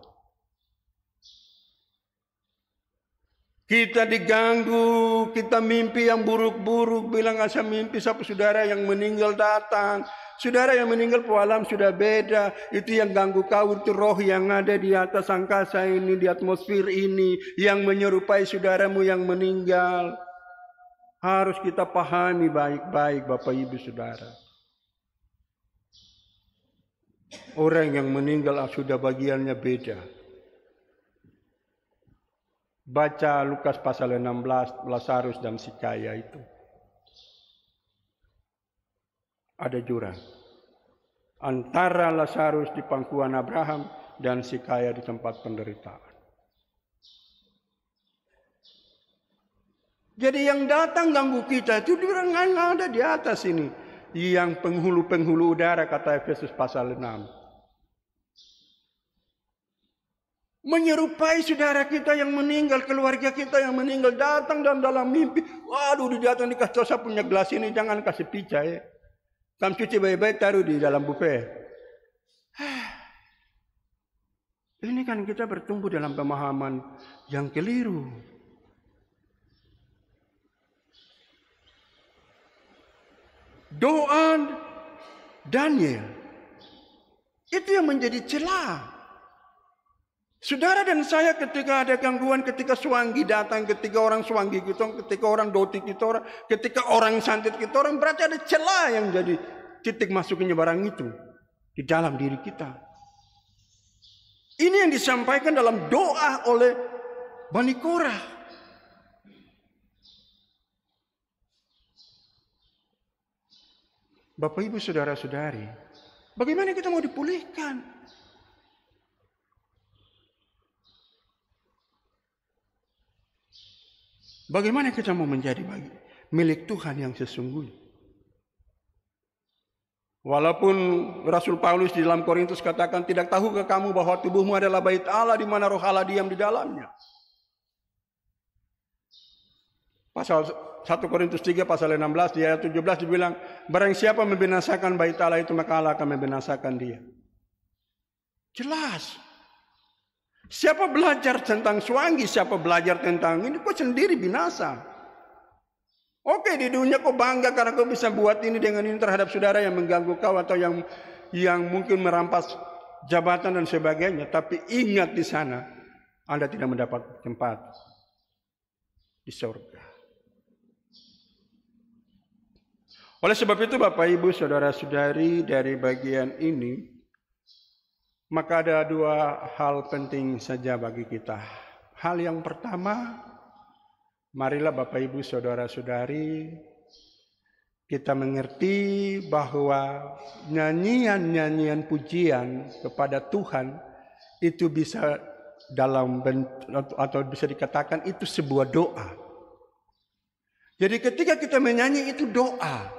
Kita diganggu, kita mimpi yang buruk-buruk. Bilang asal mimpi siapa saudara yang meninggal datang. Saudara yang meninggal alam sudah beda. Itu yang ganggu kau, itu roh yang ada di atas angkasa ini, di atmosfer ini. Yang menyerupai saudaramu yang meninggal. Harus kita pahami baik-baik Bapak Ibu Saudara. Orang yang meninggal sudah bagiannya beda. Baca Lukas pasal 16, Lazarus dan si kaya itu. Ada jurang. Antara Lazarus di pangkuan Abraham dan si kaya di tempat penderitaan. Jadi yang datang ganggu kita itu jurang ada di atas ini. Yang penghulu-penghulu udara kata Efesus pasal 6. Menyerupai saudara kita yang meninggal, keluarga kita yang meninggal datang dan dalam mimpi. Waduh, datang dikasih saya punya gelas ini jangan kasih pica ya. Kamu cuci baik-baik taruh di dalam buffet. Ini kan kita bertumbuh dalam pemahaman yang keliru. Doa Daniel itu yang menjadi celah. Saudara dan saya ketika ada gangguan, ketika suanggi datang, ketika orang suanggi kita, ketika orang doti kita, ketika orang santet kita, berarti ada celah yang jadi titik masuknya barang itu di dalam diri kita. Ini yang disampaikan dalam doa oleh Bani Korah. Bapak Ibu Saudara-saudari, bagaimana kita mau dipulihkan? Bagaimana kita mau menjadi milik Tuhan yang sesungguhnya? Walaupun Rasul Paulus di dalam Korintus katakan, tidak tahukah kamu bahwa tubuhmu adalah bait Allah di mana roh Allah diam di dalamnya? Pasal 1 Korintus 3 pasal 16 di ayat 17 dibilang, barang siapa membinasakan bait Allah itu maka Allah akan membinasakan dia. Jelas. Siapa belajar tentang suanggi, siapa belajar tentang ini, kau sendiri binasa. Oke, di dunia kau bangga karena kau bisa buat ini dengan ini terhadap saudara yang mengganggu kau atau yang mungkin merampas jabatan dan sebagainya. Tapi ingat di sana, Anda tidak mendapat tempat di surga. Oleh sebab itu Bapak Ibu Saudara-saudari dari bagian ini, maka ada dua hal penting saja bagi kita. Hal yang pertama, marilah Bapak Ibu Saudara-saudari, kita mengerti bahwa nyanyian-nyanyian pujian kepada Tuhan itu bisa dalam atau bisa dikatakan itu sebuah doa. Jadi ketika kita menyanyi itu doa.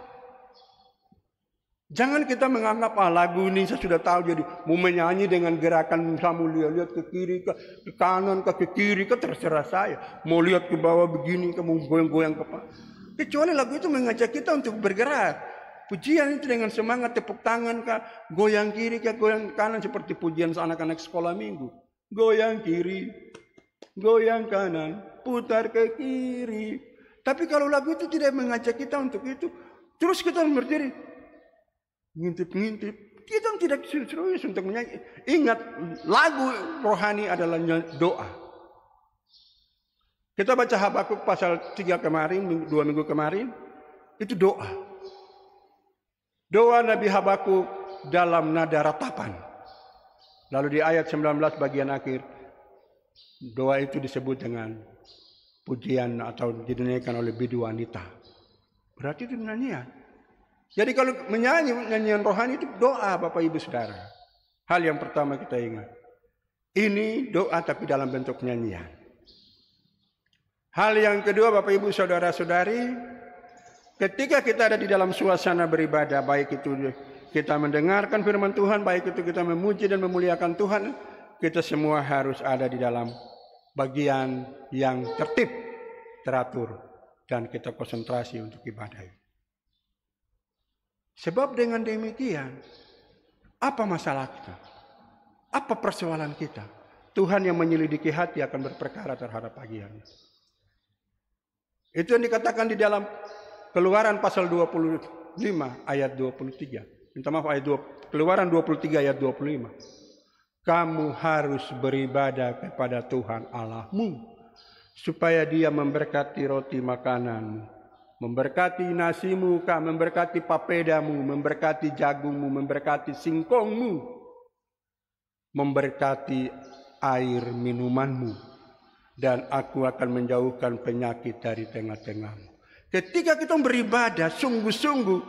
Jangan kita menganggap lagu ini saya sudah tahu jadi mau menyanyi dengan gerakan kamu lihat ke kiri ke kanan ke kiri ke terserah saya. Mau lihat ke bawah begini kamu goyang-goyang kepala. Kecuali lagu itu mengajak kita untuk bergerak. Pujian itu dengan semangat tepuk tangan ke goyang kiri ke goyang kanan seperti pujian anak-anak sekolah minggu. Goyang kiri, goyang kanan, putar ke kiri. Tapi kalau lagu itu tidak mengajak kita untuk itu, terus kita berdiri. Ngintip-ngintip, kita tidak serius untuk menyanyi. Ingat, lagu rohani adalah doa. Kita baca Habakuk pasal 3 kemarin, 2 minggu kemarin, itu doa. Doa Nabi Habakuk dalam nada ratapan. Lalu di ayat 19 bagian akhir, doa itu disebut dengan pujian atau dinyanyikan oleh bidu wanita. Berarti itu nyanyian. Jadi kalau menyanyi nyanyian rohani itu doa Bapak Ibu Saudara. Hal yang pertama kita ingat. Ini doa tapi dalam bentuk nyanyian. Hal yang kedua Bapak Ibu Saudara-saudari. Ketika kita ada di dalam suasana beribadah. Baik itu kita mendengarkan firman Tuhan. Baik itu kita memuji dan memuliakan Tuhan. Kita semua harus ada di dalam bagian yang tertib, teratur. Dan kita konsentrasi untuk ibadah. Sebab dengan demikian, apa masalah kita? Apa persoalan kita? Tuhan yang menyelidiki hati akan berperkara terhadap bagiannya. Itu yang dikatakan di dalam Keluaran pasal 25 ayat 23. Minta maaf, Keluaran 23 ayat 25. Kamu harus beribadah kepada Tuhan Allahmu, supaya Dia memberkati roti makananmu, memberkati nasimu, memberkati papedamu, memberkati jagungmu, memberkati singkongmu, memberkati air minumanmu, dan aku akan menjauhkan penyakit dari tengah-tengahmu. Ketika kita beribadah sungguh-sungguh,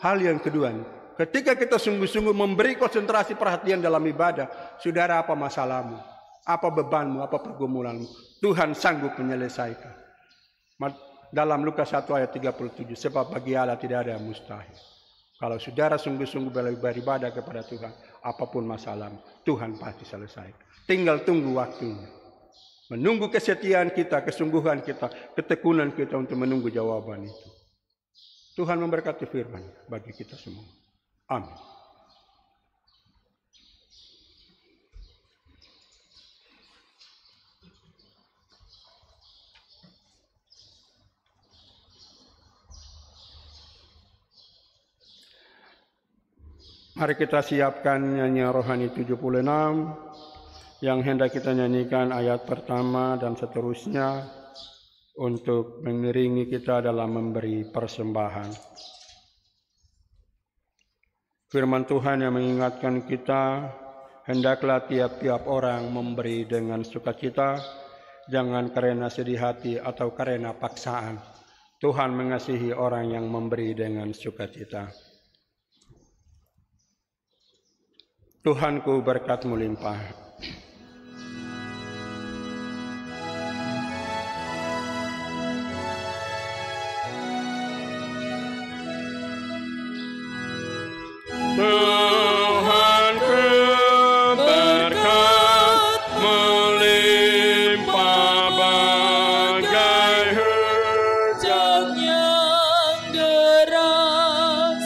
hal yang kedua, ketika kita sungguh-sungguh memberi konsentrasi perhatian dalam ibadah, saudara, apa masalahmu, apa bebanmu, apa pergumulanmu, Tuhan sanggup menyelesaikan. Dalam Lukas 1 ayat 37, sebab bagi Allah tidak ada yang mustahil. Kalau saudara sungguh-sungguh beribadah kepada Tuhan, apapun masalahmu, Tuhan pasti selesaikan. Tinggal tunggu waktunya. Menunggu kesetiaan kita, kesungguhan kita, ketekunan kita untuk menunggu jawaban itu. Tuhan memberkati firman bagi kita semua. Amin. Mari kita siapkan nyanyian rohani 76 yang hendak kita nyanyikan ayat pertama dan seterusnya untuk mengiringi kita dalam memberi persembahan. Firman Tuhan yang mengingatkan kita, hendaklah tiap-tiap orang memberi dengan sukacita, jangan karena sedih hati atau karena paksaan. Tuhan mengasihi orang yang memberi dengan sukacita. Tuhanku, berkat-Mu limpah. Tuhanku, berkat melimpah bagai hujan yang deras,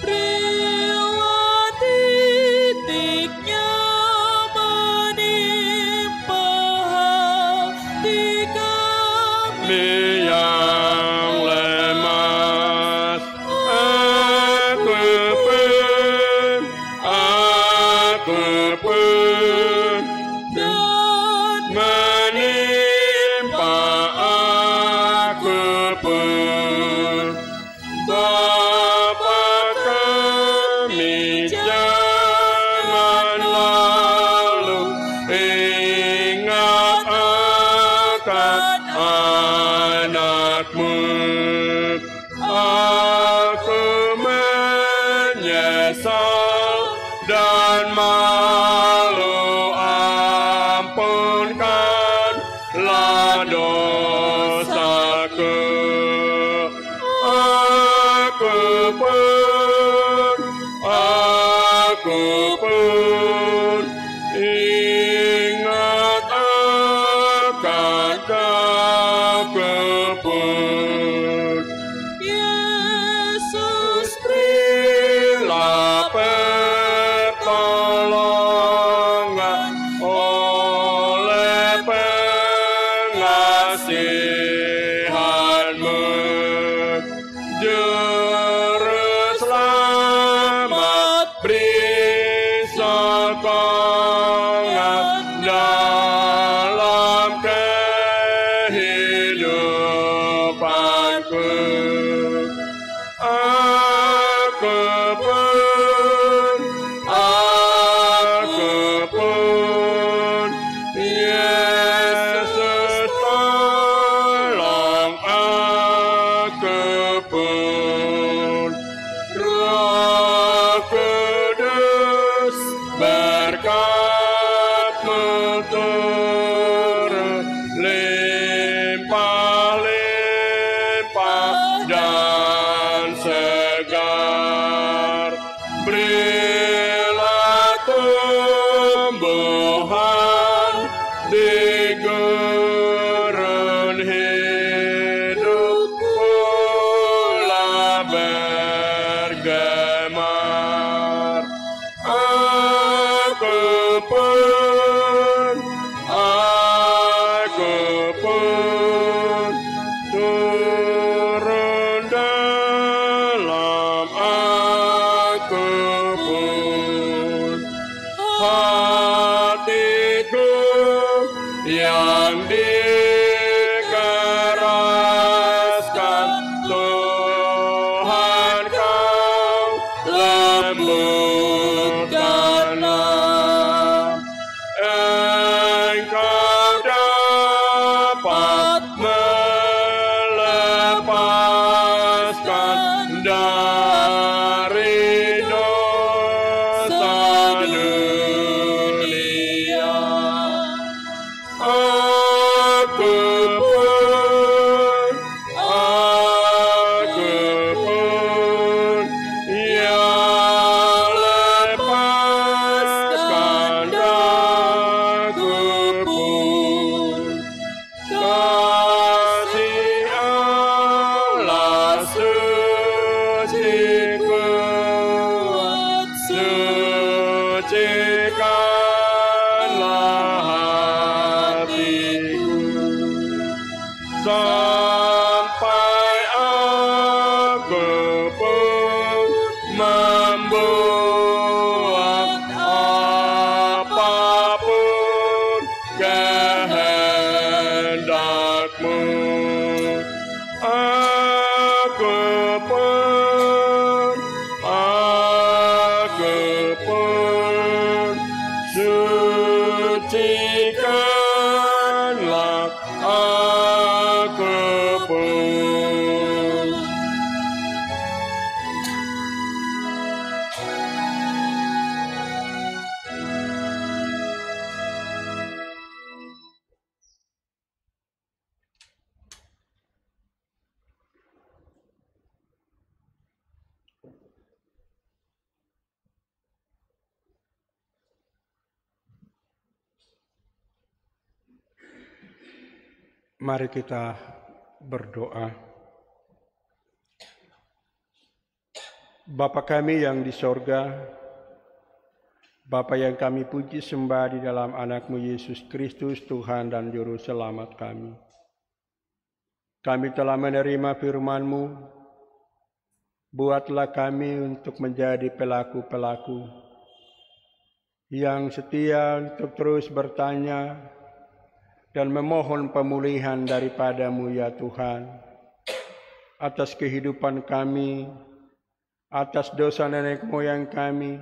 berilah titiknya menimpa hati kami yang lemas. Dan malu, ampunkanlah dosaku. Aku pun ingat akan Kau pun. Yesus, berilah pertolongan oleh pengasihan-Mu. Juru selamat, beri sokongan dalam kehidupanku. Aku pun, Yesus, tolong aku pun. Roh Kudus, berkat-Mu turun limpah-limpah dan segar. Berilah tumbuhan di gurun hidup, pula bergemar. Aku pun, Tuhan. yang dikeraskan, Tuhan kau lembutkanlah. Engkau dapat melepaskan dari dosa dunia. Aku pun yang lepaskan, aku pun kasih Allah suciku, sucikanlah hatiku, sampai aku pun membuat apapun kehendakmu. Aku pun sucikanlah aku pun. Mari kita berdoa. Bapa kami yang di sorga, Bapa yang kami puji sembah di dalam anak-Mu Yesus Kristus, Tuhan dan Juru Selamat kami. Kami telah menerima firman-Mu, buatlah kami untuk menjadi pelaku-pelaku yang setia untuk terus bertanya dan memohon pemulihan daripada-Mu ya Tuhan, atas kehidupan kami, atas dosa nenek moyang kami,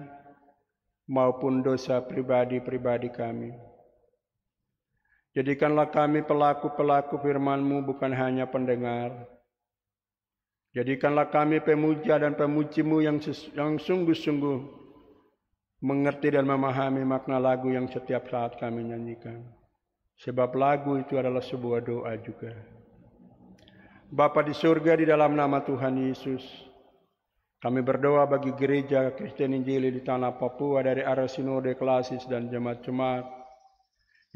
maupun dosa pribadi-pribadi kami. Jadikanlah kami pelaku-pelaku firman-Mu, bukan hanya pendengar. Jadikanlah kami pemuja dan pemuji-Mu yang sungguh-sungguh mengerti dan memahami makna lagu yang setiap saat kami nyanyikan. Sebab lagu itu adalah sebuah doa juga. Bapa di surga, di dalam nama Tuhan Yesus, kami berdoa bagi gereja Kristen Injili di tanah Papua dari arah sinode klasis dan jemaat-jemaat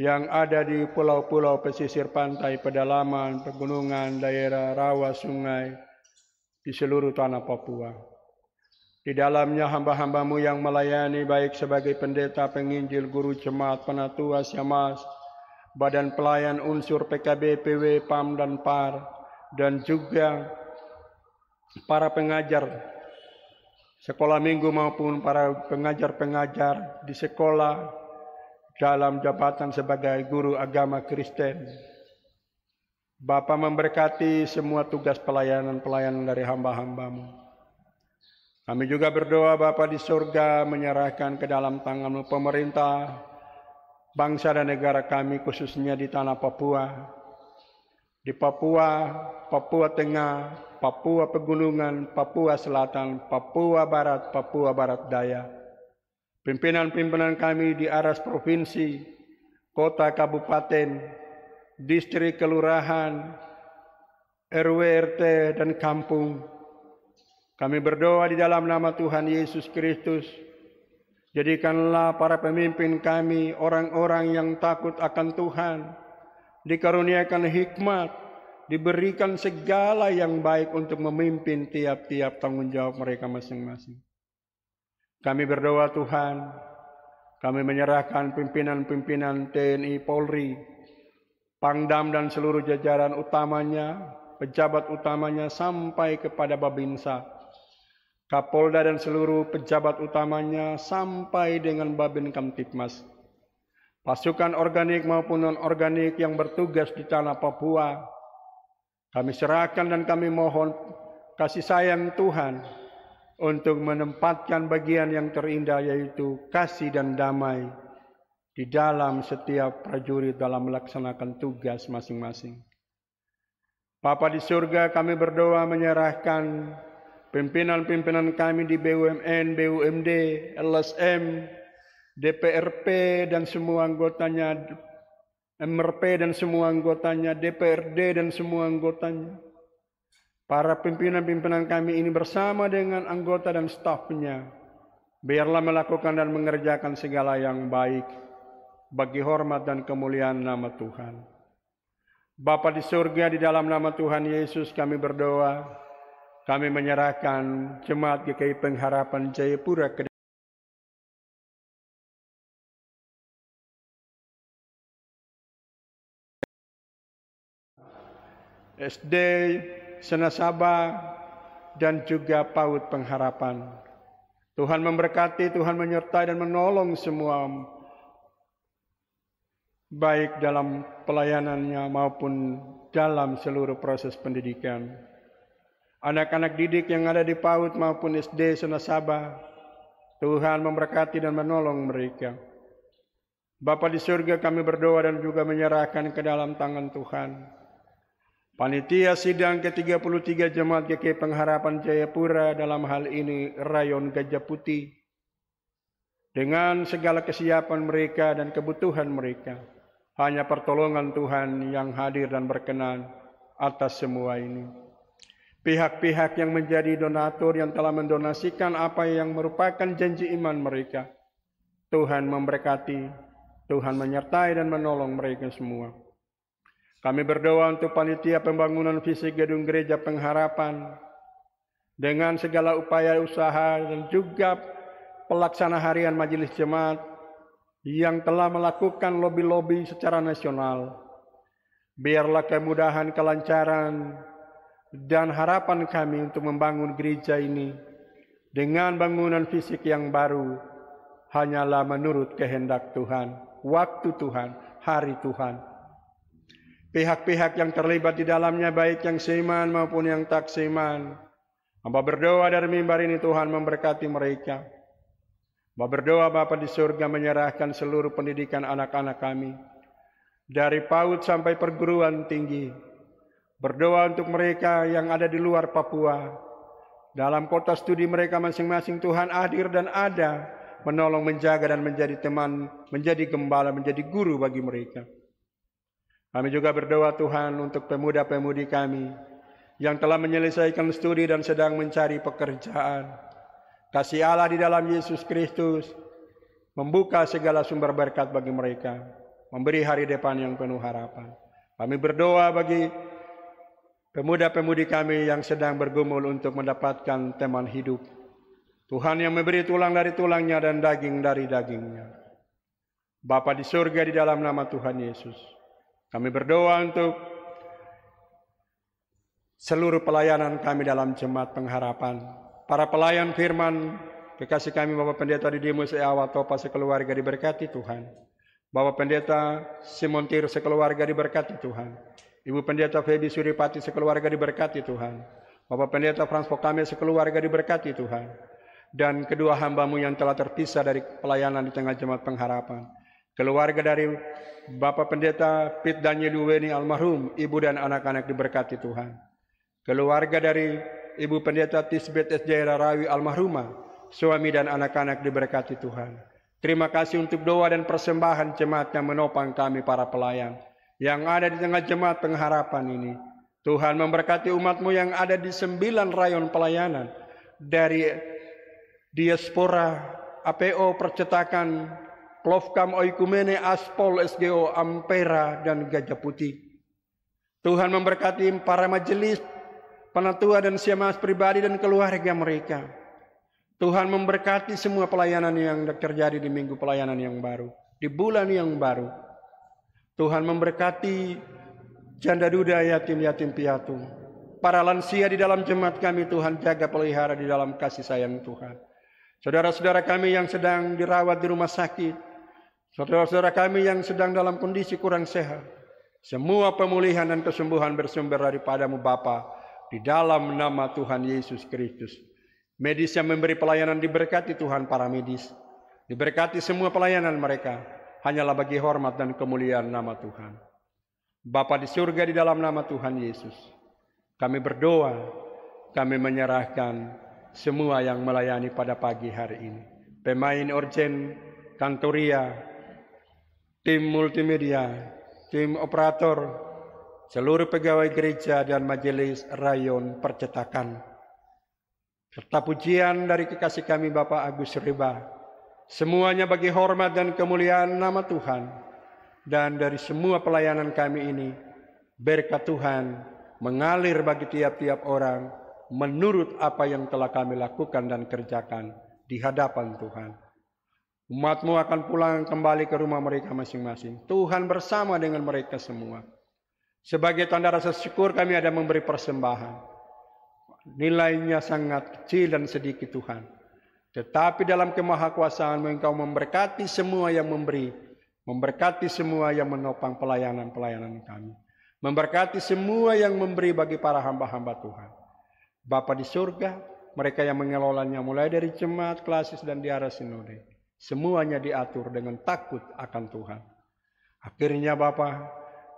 yang ada di pulau-pulau pesisir pantai, pedalaman, pegunungan, daerah rawa sungai di seluruh tanah Papua. Di dalamnya hamba-hamba-Mu yang melayani baik sebagai pendeta, penginjil, guru jemaat, penatua, syamas, badan pelayan unsur PKB, PW, PAM, dan PAR, dan juga para pengajar sekolah minggu maupun para pengajar-pengajar di sekolah dalam jabatan sebagai guru agama Kristen. Bapa memberkati semua tugas pelayanan-pelayanan dari hamba-hamba-Mu. Kami juga berdoa Bapa di surga, menyerahkan ke dalam tangan-Mu pemerintah bangsa dan negara kami, khususnya di tanah Papua, di Papua, Papua Tengah, Papua Pegunungan, Papua Selatan, Papua Barat, Papua Barat Daya. Pimpinan-pimpinan kami di aras provinsi, kota, kabupaten, distrik, kelurahan, RW, RT, dan kampung. Kami berdoa di dalam nama Tuhan Yesus Kristus, jadikanlah para pemimpin kami orang-orang yang takut akan Tuhan, dikaruniakan hikmat, diberikan segala yang baik untuk memimpin tiap-tiap tanggung jawab mereka masing-masing. Kami berdoa Tuhan, kami menyerahkan pimpinan-pimpinan TNI, Polri, Pangdam dan seluruh jajaran utamanya, pejabat utamanya sampai kepada Babinsa, Kapolda dan seluruh pejabat utamanya sampai dengan Babin Kamtipmas, pasukan organik maupun non-organik yang bertugas di tanah Papua. Kami serahkan dan kami mohon kasih sayang Tuhan untuk menempatkan bagian yang terindah, yaitu kasih dan damai di dalam setiap prajurit dalam melaksanakan tugas masing-masing. Bapa di surga, kami berdoa menyerahkan pimpinan-pimpinan kami di BUMN, BUMD, LSM, DPRP dan semua anggotanya, MRP dan semua anggotanya, DPRD dan semua anggotanya. Para pimpinan-pimpinan kami ini bersama dengan anggota dan stafnya, biarlah melakukan dan mengerjakan segala yang baik bagi hormat dan kemuliaan nama Tuhan. Bapa di surga, di dalam nama Tuhan Yesus kami berdoa, kami menyerahkan Jemaat GKI Pengharapan Jayapura ke SD Senasaba dan juga PAUD Pengharapan. Tuhan memberkati, Tuhan menyertai dan menolong semua, baik dalam pelayanannya maupun dalam seluruh proses pendidikan. Anak-anak didik yang ada di PAUD maupun SD Senasaba, Tuhan memberkati dan menolong mereka. Bapa di surga, kami berdoa dan juga menyerahkan ke dalam tangan Tuhan panitia sidang ke-33 Jemaat GKI Pengharapan Jayapura, dalam hal ini Rayon Gajah Putih, dengan segala kesiapan mereka dan kebutuhan mereka. Hanya pertolongan Tuhan yang hadir dan berkenan atas semua ini. Pihak-pihak yang menjadi donatur yang telah mendonasikan apa yang merupakan janji iman mereka, Tuhan memberkati, Tuhan menyertai dan menolong mereka semua. Kami berdoa untuk panitia pembangunan fisik gedung gereja Pengharapan, dengan segala upaya usaha dan juga pelaksana harian majelis jemaat yang telah melakukan lobi-lobi secara nasional. Biarlah kemudahan, kelancaran, dan harapan kami untuk membangun gereja ini dengan bangunan fisik yang baru hanyalah menurut kehendak Tuhan, waktu Tuhan, hari Tuhan. Pihak-pihak yang terlibat di dalamnya, baik yang seiman maupun yang tak seiman, hamba berdoa dari mimbar ini Tuhan memberkati mereka. Hamba berdoa Bapa di surga menyerahkan seluruh pendidikan anak-anak kami, dari PAUD sampai perguruan tinggi. Berdoa untuk mereka yang ada di luar Papua, dalam kota studi mereka masing-masing Tuhan hadir dan ada, menolong, menjaga dan menjadi teman, menjadi gembala, menjadi guru bagi mereka. Kami juga berdoa Tuhan untuk pemuda-pemudi kami yang telah menyelesaikan studi dan sedang mencari pekerjaan. Kasih Allah di dalam Yesus Kristus membuka segala sumber berkat bagi mereka, memberi hari depan yang penuh harapan. Kami berdoa bagi pemuda-pemudi kami yang sedang bergumul untuk mendapatkan teman hidup. Tuhan yang memberi tulang dari tulangnya dan daging dari dagingnya. Bapa di surga, di dalam nama Tuhan Yesus, kami berdoa untuk seluruh pelayanan kami dalam Jemaat Pengharapan. Para pelayan firman, kekasih kami Bapak Pendeta Didimus Eawa Topa sekeluarga diberkati Tuhan. Bapak Pendeta Simontir sekeluarga diberkati Tuhan. Ibu Pendeta Febi Suripati sekeluarga diberkati Tuhan. Bapak Pendeta Frans Pokame sekeluarga diberkati Tuhan. Dan kedua hamba-Mu yang telah terpisah dari pelayanan di tengah Jemaat Pengharapan. Keluarga dari Bapak Pendeta Pit Daniel Weni almarhum, ibu dan anak-anak diberkati Tuhan. Keluarga dari Ibu Pendeta Tisbet S.J. Rarawi almarhumah, suami dan anak-anak diberkati Tuhan. Terima kasih untuk doa dan persembahan jemaat yang menopang kami para pelayan yang ada di tengah Jemaat Pengharapan ini. Tuhan memberkati umat-Mu yang ada di 9 rayon pelayanan, dari diaspora, APO, percetakan, Klofkam, Oikumene, Aspol, SGO, Ampera, dan Gajah Putih. Tuhan memberkati para majelis, penatua dan siamas pribadi dan keluarga mereka. Tuhan memberkati semua pelayanan yang terjadi di minggu pelayanan yang baru, di bulan yang baru. Tuhan memberkati janda duda, yatim-yatim piatu. Para lansia di dalam jemaat kami, Tuhan jaga pelihara di dalam kasih sayang Tuhan. Saudara-saudara kami yang sedang dirawat di rumah sakit, Saudara-saudara kami yang sedang dalam kondisi kurang sehat, semua pemulihan dan kesembuhan bersumber daripadamu Bapa, di dalam nama Tuhan Yesus Kristus. Medis yang memberi pelayanan diberkati Tuhan, para medis. Diberkati semua pelayanan mereka, hanyalah bagi hormat dan kemuliaan nama Tuhan. Bapa di surga, di dalam nama Tuhan Yesus, kami berdoa, kami menyerahkan semua yang melayani pada pagi hari ini. Pemain orjen, kantoria, tim multimedia, tim operator, seluruh pegawai gereja dan majelis rayon percetakan, serta pujian dari kekasih kami Bapak Agus Riba, semuanya bagi hormat dan kemuliaan nama Tuhan. Dan dari semua pelayanan kami ini, berkat Tuhan mengalir bagi tiap-tiap orang menurut apa yang telah kami lakukan dan kerjakan di hadapan Tuhan. Umat-Mu akan pulang kembali ke rumah mereka masing-masing. Tuhan bersama dengan mereka semua. Sebagai tanda rasa syukur kami ada memberi persembahan. Nilainya sangat kecil dan sedikit Tuhan. Tetapi dalam kemahakuasaan-Mu Engkau memberkati semua yang memberi. Memberkati semua yang menopang pelayanan-pelayanan kami. Memberkati semua yang memberi bagi para hamba-hamba Tuhan. Bapa di surga, mereka yang mengelolanya mulai dari jemaat, klasis dan diara sinode. Semuanya diatur dengan takut akan Tuhan. Akhirnya Bapa,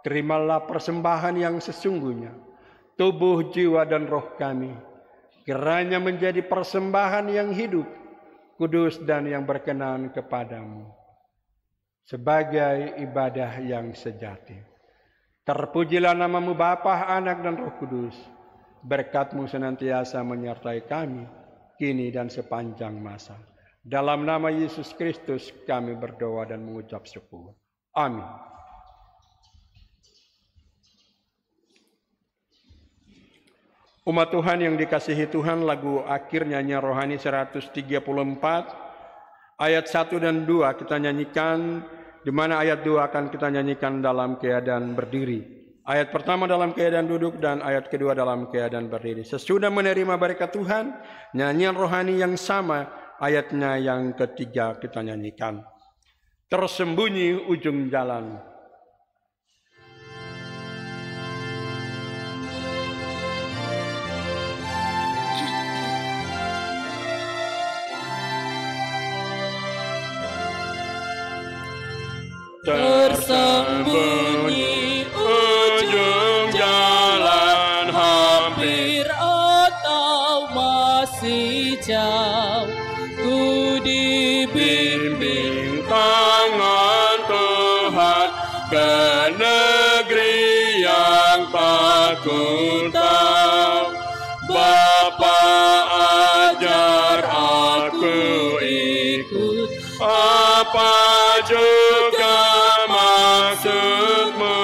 terimalah persembahan yang sesungguhnya. Tubuh, jiwa dan roh kami. Kiranya menjadi persembahan yang hidup, kudus dan yang berkenan kepadamu. Sebagai ibadah yang sejati. Terpujilah nama-Mu Bapa, Anak dan Roh Kudus. Berkat-Mu senantiasa menyertai kami, kini dan sepanjang masa. Dalam nama Yesus Kristus kami berdoa dan mengucap syukur. Amin. Umat Tuhan yang dikasihi Tuhan, lagu akhir nyanyian rohani 134, ayat 1 dan 2 kita nyanyikan, di mana ayat 2 akan kita nyanyikan dalam keadaan berdiri. Ayat pertama dalam keadaan duduk dan ayat kedua dalam keadaan berdiri. Sesudah menerima berkat Tuhan, nyanyian rohani yang sama, ayatnya yang ketiga kita nyanyikan. Tersembunyi ujung jalan. Tersembunyi ujung jalan, hampir atau masih jauh, ku dibimbing tangan Tuhan ke negeri yang tak ku tahu. Bapa ajar aku ikut, apa juga maksud-Mu,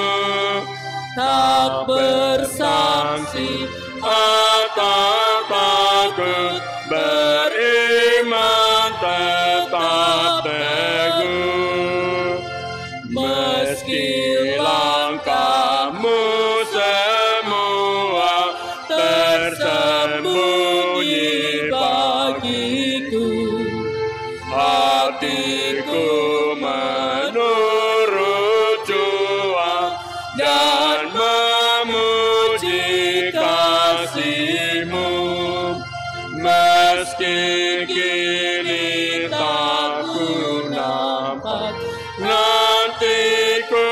tak bersaksi atau takut, beriman tetap teguh. Meski langkahmu semua tersembunyi bagiku, hatiku menurut jua dan memuji kasih-Mu. Meski kini tak ku nampak, nanti ku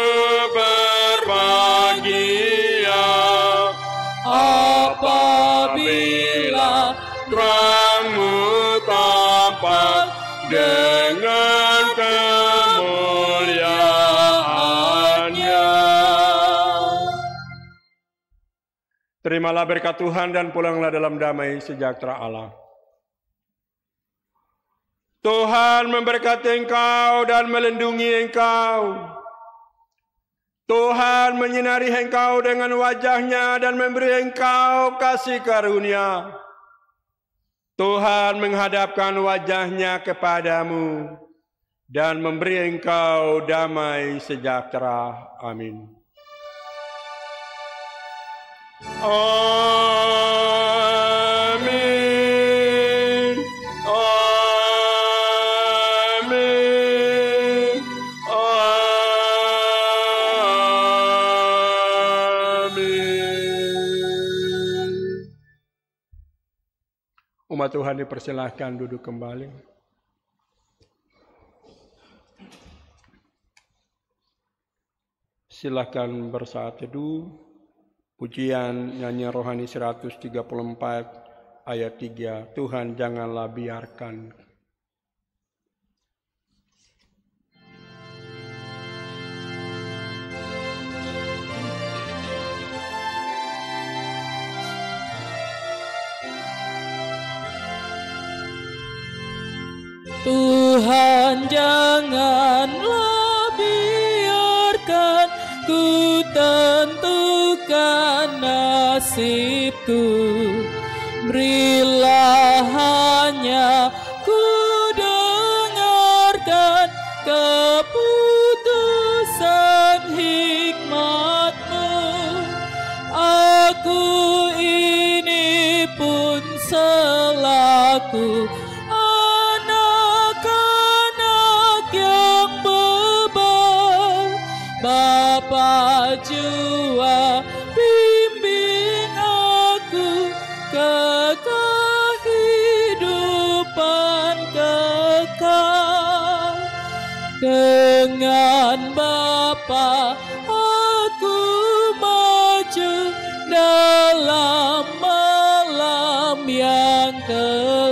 berbahagia apabila terang-Mu tampak dengan kemuliaan-Nya. Terimalah berkat Tuhan dan pulanglah dalam damai sejahtera Allah. Tuhan memberkati engkau dan melindungi engkau. Tuhan menyinari engkau dengan wajah-Nya dan memberi engkau kasih karunia. Tuhan menghadapkan wajah-Nya kepadamu dan memberi engkau damai sejahtera. Amin. Amin. Amin. Jemaat Tuhan dipersilahkan duduk kembali. Silakan bersaat teduh. Pujian nyanyian rohani 134 ayat 3. Tuhan janganlah biarkan. Tuhan janganlah biarkan ku tentukan nasibku, berilah hanya ku dengarkan keputusan hikmat-Mu. Aku ini pun selaku Bapa jua bimbing aku ke kehidupan kekal. Dengan Bapa aku maju dalam malam yang gelap.